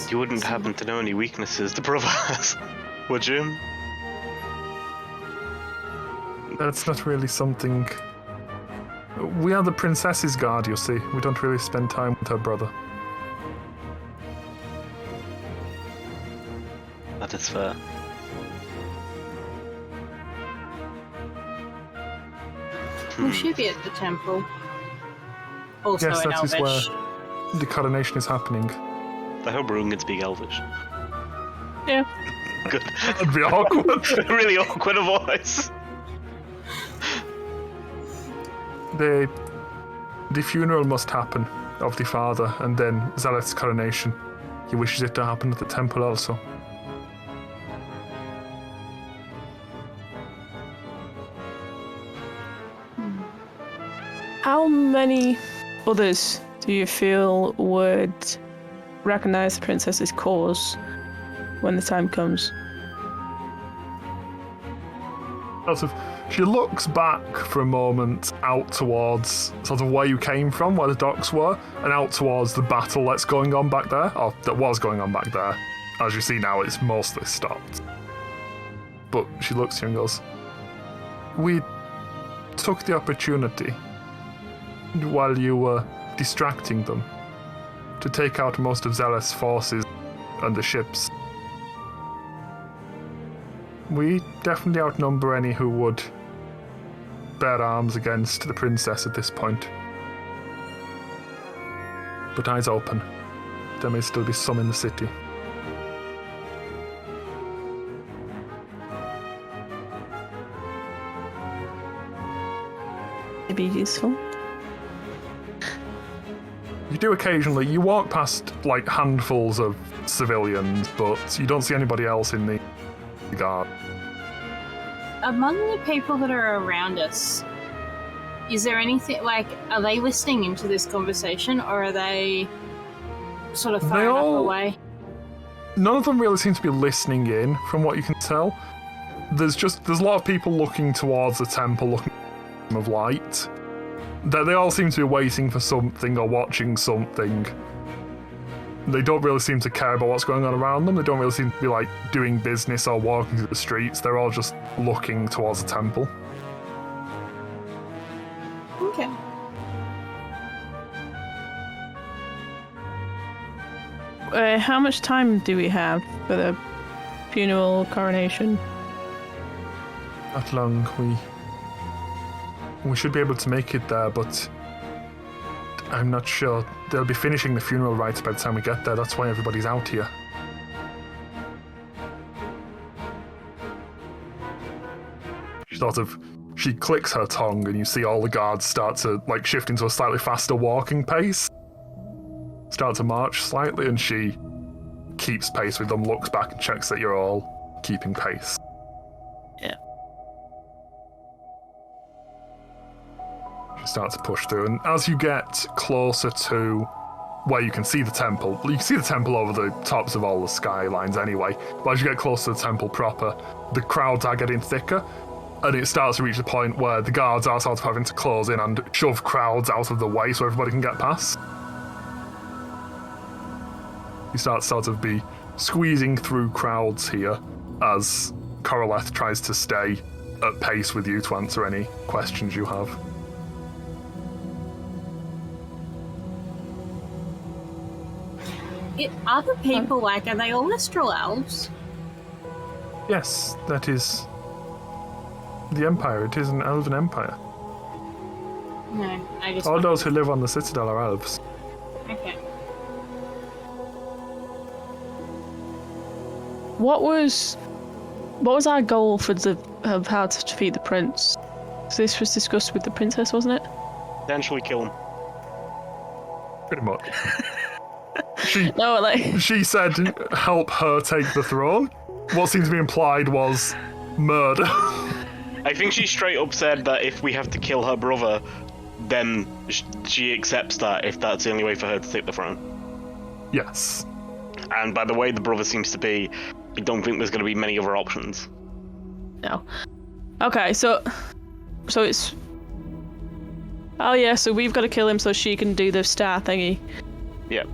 You wouldn't happen to know any weaknesses the brother has, would you?
That's not really something... We are the princess's guard, you see. We don't really spend time with her brother.
That is fair.
Will she be at the temple? Also
Yes,
in
that is
Elvish.
where the coronation is happening.
I hope Rune can speak Elvish.
Yeah.
Good.
That'd be awkward.
Really awkward a voice.
The funeral must happen of the father, and then Zeleth's coronation. He wishes it to happen at the temple also.
How many others do you feel would recognize the princess's cause when the time comes?
Lots of She looks back for a moment out towards sort of where you came from, where the docks were, and out towards the battle that's going on back there, or that was going on back there. As you see now, it's mostly stopped. But she looks at you and goes, "We took the opportunity, while you were distracting them, to take out most of Zealous forces and the ships. We definitely outnumber any who would bear arms against the princess at this point. But eyes open. There may still be some in the city."
It'd be useful.
You do occasionally, you walk past like handfuls of civilians, but you don't see anybody else in the guard.
Among the people that are around us, is there anything, like, are they listening into this conversation, or are they sort of far enough away?
None of them really seem to be listening in, from what you can tell. There's a lot of people looking towards the temple, looking of light. They all seem to be waiting for something or watching something. They don't really seem to care about what's going on around them. They don't really seem to be like doing business or walking through the streets. They're all just looking towards the temple.
Okay.
How much time do we have for the funeral coronation?
Not long. We should be able to make it there, but I'm not sure. They'll be finishing the funeral rites by the time we get there. That's why everybody's out here. She clicks her tongue, and you see all the guards start to like shift into a slightly faster walking pace. Start to march slightly, and she keeps pace with them, looks back and checks that you're all keeping pace.
Yeah.
You start to push through, and as you get closer to where you can see the temple, you can see the temple over the tops of all the skylines anyway, but as you get closer to the temple proper, the crowds are getting thicker, and it starts to reach the point where the guards are sort of having to close in and shove crowds out of the way so everybody can get past. You start to sort of be squeezing through crowds here as Coroleth tries to stay at pace with you to answer any questions you have.
Are the people, like, are they all Mistral elves?
Yes, that is the Empire. It is an elven empire.
No, I just...
All those who live on the Citadel are elves.
Okay.
What was our goal for of how to defeat the prince? This was discussed with the princess, wasn't it?
Potentially kill him.
Pretty much. She said, help her take the throne. What seems to be implied was murder.
I think she straight up said that if we have to kill her brother, then she accepts that if that's the only way for her to take the throne.
Yes.
And by the way the brother seems to be, I don't think there's going to be many other options.
No. Okay, so it's... Oh yeah, so we've got to kill him so she can do the star thingy.
Yeah.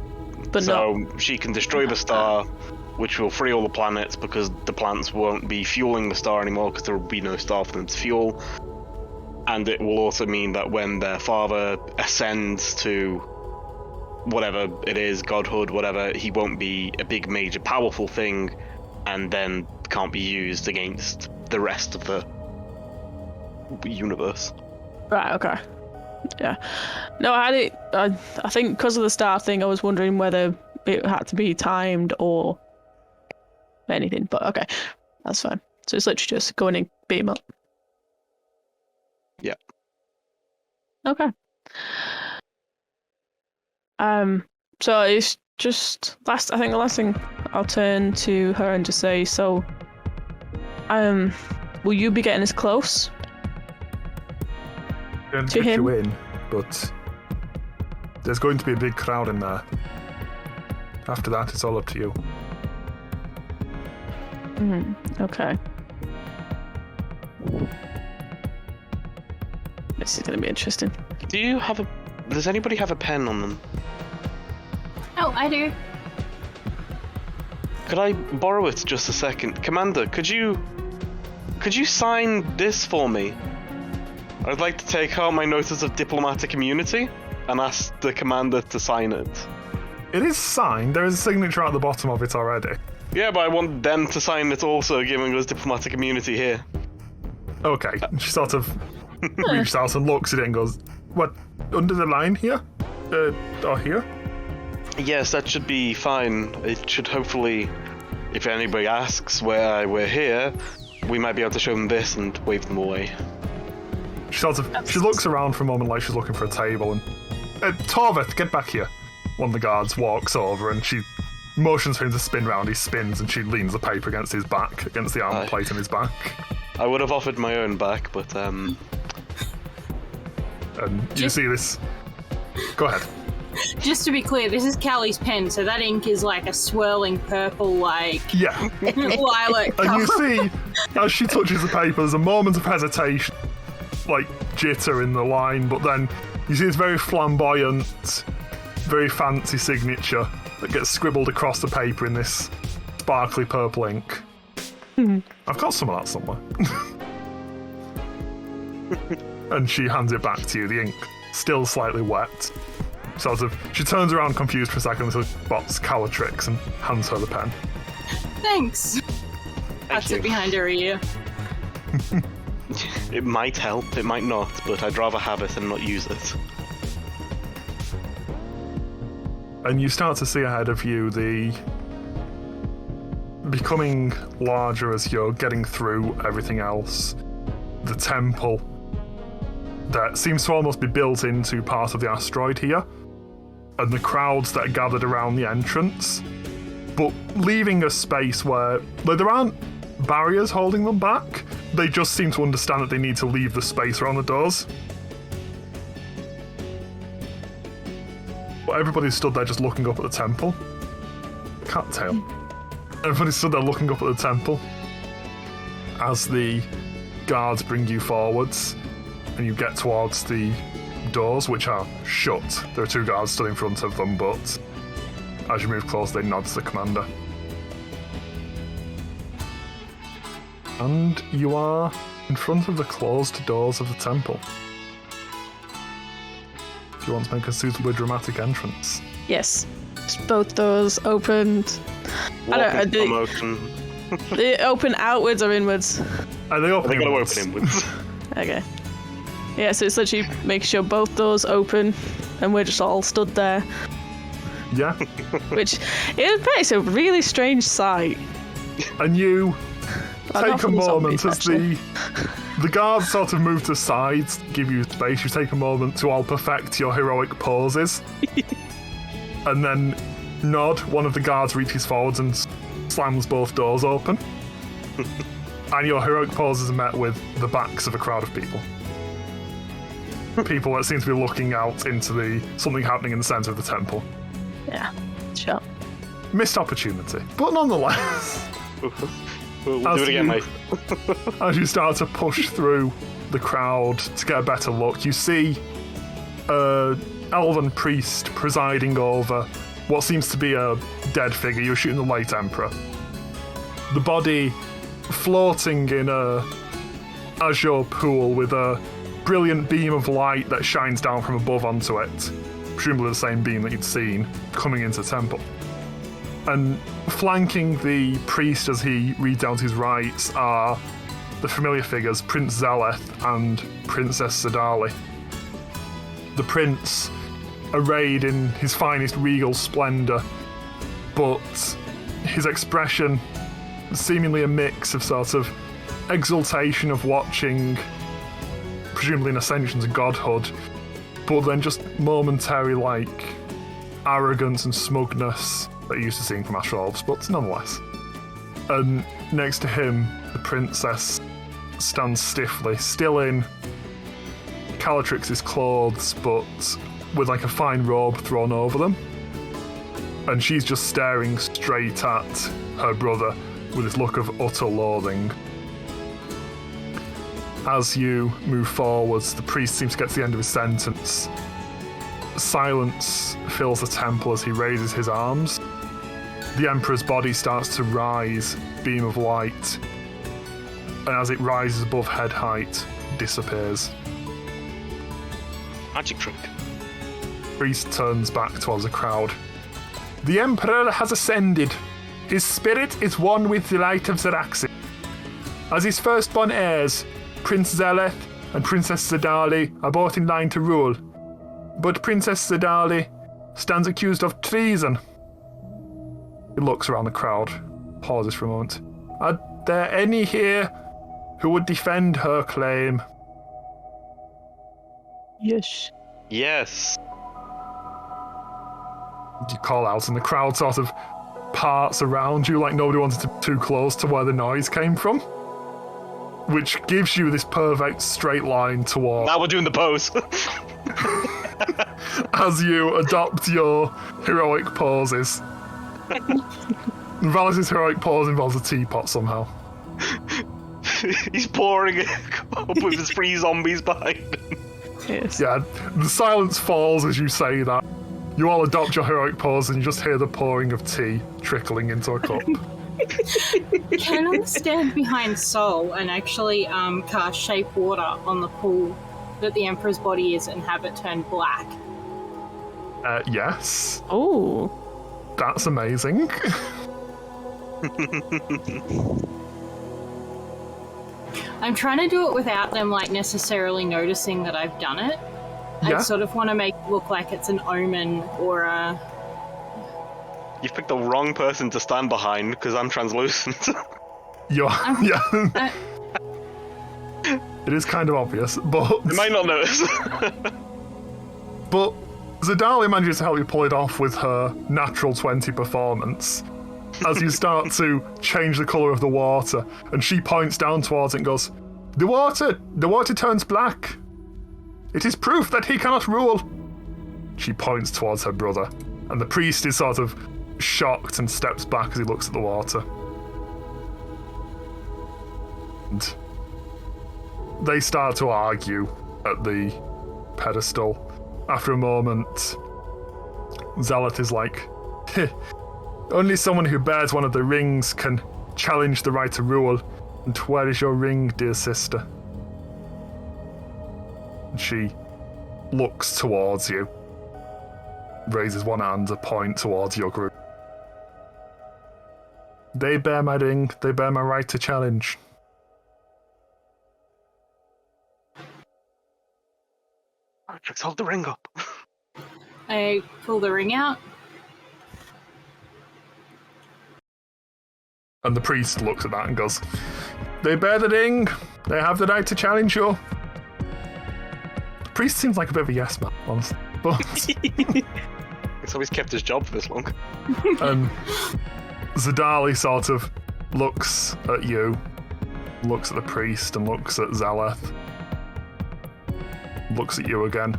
But
so she can destroy the star, which will free all the planets because the planets won't be fueling the star anymore because there will be no star for them to fuel. And it will also mean that when their father ascends to whatever it is, godhood, whatever, he won't be a big, major, powerful thing and then can't be used against the rest of the universe.
Right, okay. Yeah. No, I think because of the star thing, I was wondering whether it had to be timed or anything, but okay. That's fine. So it's literally just going and beat him up.
Yeah.
Okay. So it's just I think the last thing I'll turn to her and just say, so will you be getting us close?
To him? You in, but there's going to be a big crowd in there. After that, it's all up to you.
Okay. This is going to be interesting.
Does anybody have a pen on them?
Oh, I do.
Could I borrow it just a second? Commander, could you sign this for me? I'd like to take out my notice of diplomatic immunity and ask the commander to sign it.
It is signed. There is a signature at the bottom of it already.
Yeah, but I want them to sign it also, giving us diplomatic immunity here.
Okay. She sort of reaches out and looks at it and goes, "What? Under the line here? Or here?"
Yes, that should be fine. It should hopefully, if anybody asks where we're here, we might be able to show them this and wave them away.
She looks around for a moment like she's looking for a table and... Torveth, get back here. One of the guards walks over and she motions for him to spin round. He spins and she leans the paper against his back, against the armor plate in his back.
I would have offered my own back, but
And you see this... Go ahead.
Just to be clear, this is Callie's pen, so that ink is like a swirling purple, like
Yeah.
lilac
And you
colour.
see, as she touches the paper, there's a moment of hesitation, like jitter in the line, but then you see this very flamboyant, very fancy signature that gets scribbled across the paper in this sparkly purple ink. I've got some of that somewhere. And she hands it back to you, the ink still slightly wet. She turns around confused for a second, so spots Xaryxis and hands her the pen.
Thanks. That's it behind her ear.
it might help, it might not, but I'd rather have it and not use it.
And you start to see ahead of you the becoming larger as you're getting through everything else. The temple that seems to almost be built into part of the asteroid here, and the crowds that are gathered around the entrance, but leaving a space where there aren't barriers holding them back. They just seem to understand that they need to leave the space around the doors. But everybody stood there just looking up at the temple. Cattail. Everybody stood there looking up at the temple as the guards bring you forwards and you get towards the doors, which are shut. There are two guards stood in front of them, but as you move close, they nod to the commander. And you are in front of the closed doors of the temple. Do you want to make a suitably dramatic entrance?
Yes. Just both doors opened. They open outwards or inwards?
Are they open?
They're going to open inwards.
Okay. Yeah, so it's literally making sure both doors open and we're just all stood there.
Yeah.
Which it's a really strange sight.
And you take a moment as
actually.
the guards sort of move to the sides, give you space. You take a moment to all perfect your heroic poses. And then nod. One of the guards reaches forwards and slams both doors open. And your heroic poses are met with the backs of a crowd of people. People that seem to be looking out into something happening in the centre of the temple.
Yeah, sure.
Missed opportunity, but nonetheless.
We'll do it again, mate.
As you start to push through the crowd to get a better look, you see an elven priest presiding over what seems to be a dead figure. You're shooting the late emperor. The body floating in a azure pool with a brilliant beam of light that shines down from above onto it, presumably the same beam that you'd seen coming into the temple. And flanking the priest as he reads out his rites are the familiar figures Prince Zeleth and Princess Sadali. The prince, arrayed in his finest regal splendour, but his expression seemingly a mix of sort of exultation of watching presumably an ascension to godhood, but then just momentary arrogance and smugness that you're used to seeing from astral elves, but nonetheless. And next to him, the princess stands stiffly, still in Xaryxis' clothes, but with a fine robe thrown over them. And she's just staring straight at her brother with this look of utter loathing. As you move forwards, the priest seems to get to the end of his sentence. Silence fills the temple as he raises his arms. The Emperor's body starts to rise, beam of light, and as it rises above head height, disappears.
Magic trick.
Priest turns back towards the crowd. The Emperor has ascended. His spirit is one with the light of Xaryxis. As his firstborn heirs, Prince Zeleth and Princess Zedali are both in line to rule. But Princess Zedali stands accused of treason. He looks around the crowd, pauses for a moment. Are there any here who would defend her claim?
Yes.
Yes.
You call out, and the crowd sort of parts around you like nobody wanted to be too close to where the noise came from, which gives you this perfect straight line toward.
Now we're doing the pose.
As you adopt your heroic poses. Valis' heroic pose involves a teapot somehow.
He's pouring it up with his 3 zombies behind him.
Yes.
Yeah, the silence falls as you say that. You all adopt your heroic pose and you just hear the pouring of tea trickling into a cup.
Can I stand behind Sol and actually cast Shape Water on the pool that the Emperor's body is and have it turn black?
Yes.
Oh.
That's amazing.
I'm trying to do it without them like necessarily noticing that I've done it.
Yeah.
I sort of want to make it look like it's an omen or a...
You've picked the wrong person to stand behind because I'm translucent.
Yeah. It is kind of obvious, but...
You might not notice.
But Zedali manages to help you pull it off with her natural 20 performance as you start to change the colour of the water, and she points down towards it and goes, The water turns black. It is proof that he cannot rule. She points towards her brother, and the priest is sort of shocked and steps back as he looks at the water. And they start to argue at the pedestal. After a moment, Zealot is like, only someone who bears one of the rings can challenge the right to rule. And where is your ring, dear sister? And she looks towards you, raises one hand to point towards your group. They bear my ring, they bear my right to challenge.
Let's hold the ring up.
I pull the ring out.
And the priest looks at that and goes, They bear the ring, they have the right to challenge you. The priest seems like a bit of a yes man, honestly. But
It's always kept his job for this long.
Zedali sort of looks at you, looks at the priest, and looks at Zeleth. Looks at you again.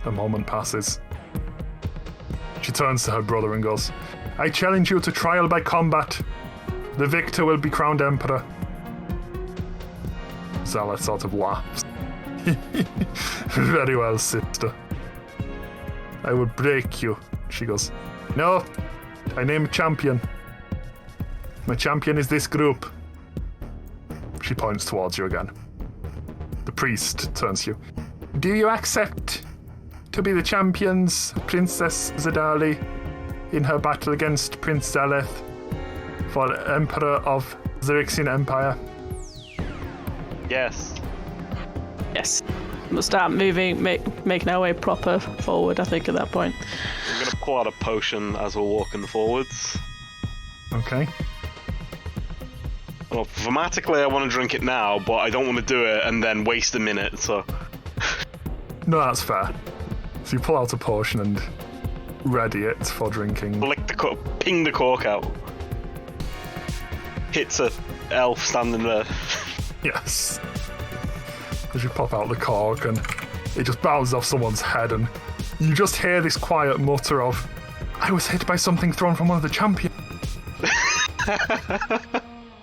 A moment passes. She turns to her brother and goes, I challenge you to trial by combat. The victor will be crowned emperor. Zeleth sort of laughs. Very well, sister. I will break you. She goes, No, I name a champion. My champion is this group. She points towards you again. The priest turns to you. Do you accept to be the champions, Princess Zedali, in her battle against Prince Zeleth for Emperor of Xaryxian Empire?
Yes.
Yes. We'll start moving, making our way proper forward, I think, at that point.
I'm going to pull out a potion as we're walking forwards.
Okay.
Well, thematically, I want to drink it now, but I don't want to do it and then waste a minute, so...
No, that's fair. So you pull out a potion and ready it for drinking.
Lick the cork, ping the cork out. Hits a elf standing there.
Yes. As you pop out the cork and it just bounces off someone's head and you just hear this quiet mutter of, I was hit by something thrown from one of the champions.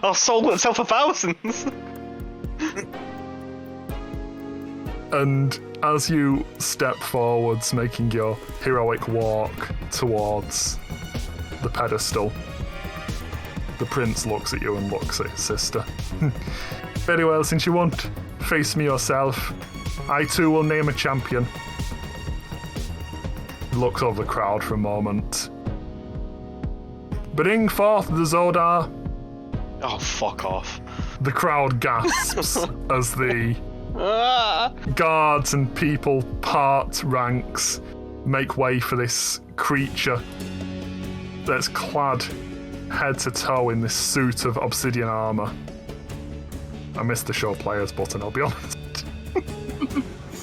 Our soul itself 1,000!
And as you step forwards, making your heroic walk towards the pedestal, the prince looks at you and looks at his sister. Very well, since you won't face me yourself, I too will name a champion. He looks over the crowd for a moment. Bring forth the Zodar.
Oh, fuck off.
The crowd gasps as the
Ah!
guards and people part ranks, make way for this creature that's clad head to toe in this suit of obsidian armor. I missed the show players button, I'll be honest.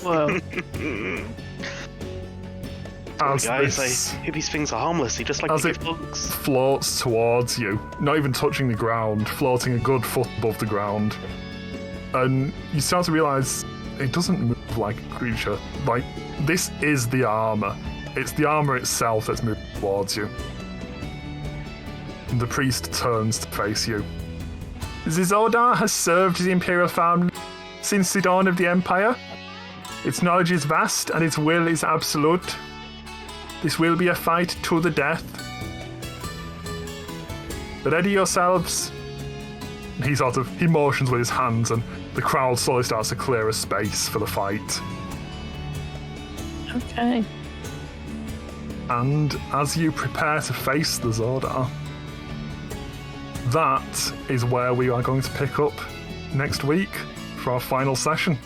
Whoa.
As
Guys,
this
these things are harmless. They just like
as
to
it
give bugs.
floats towards you, not even touching the ground, floating a good foot above the ground. And you start to realise it doesn't move like a creature. Like, this is the armour. It's the armour itself that's moving towards you. And the priest turns to face you. The Zodar has served the Imperial family since the dawn of the Empire. Its knowledge is vast and its will is absolute. This will be a fight to the death. Ready yourselves. He motions with his hands and the crowd slowly starts to clear a space for the fight.
Okay.
And as you prepare to face the Zodar, that is where we are going to pick up next week for our final session.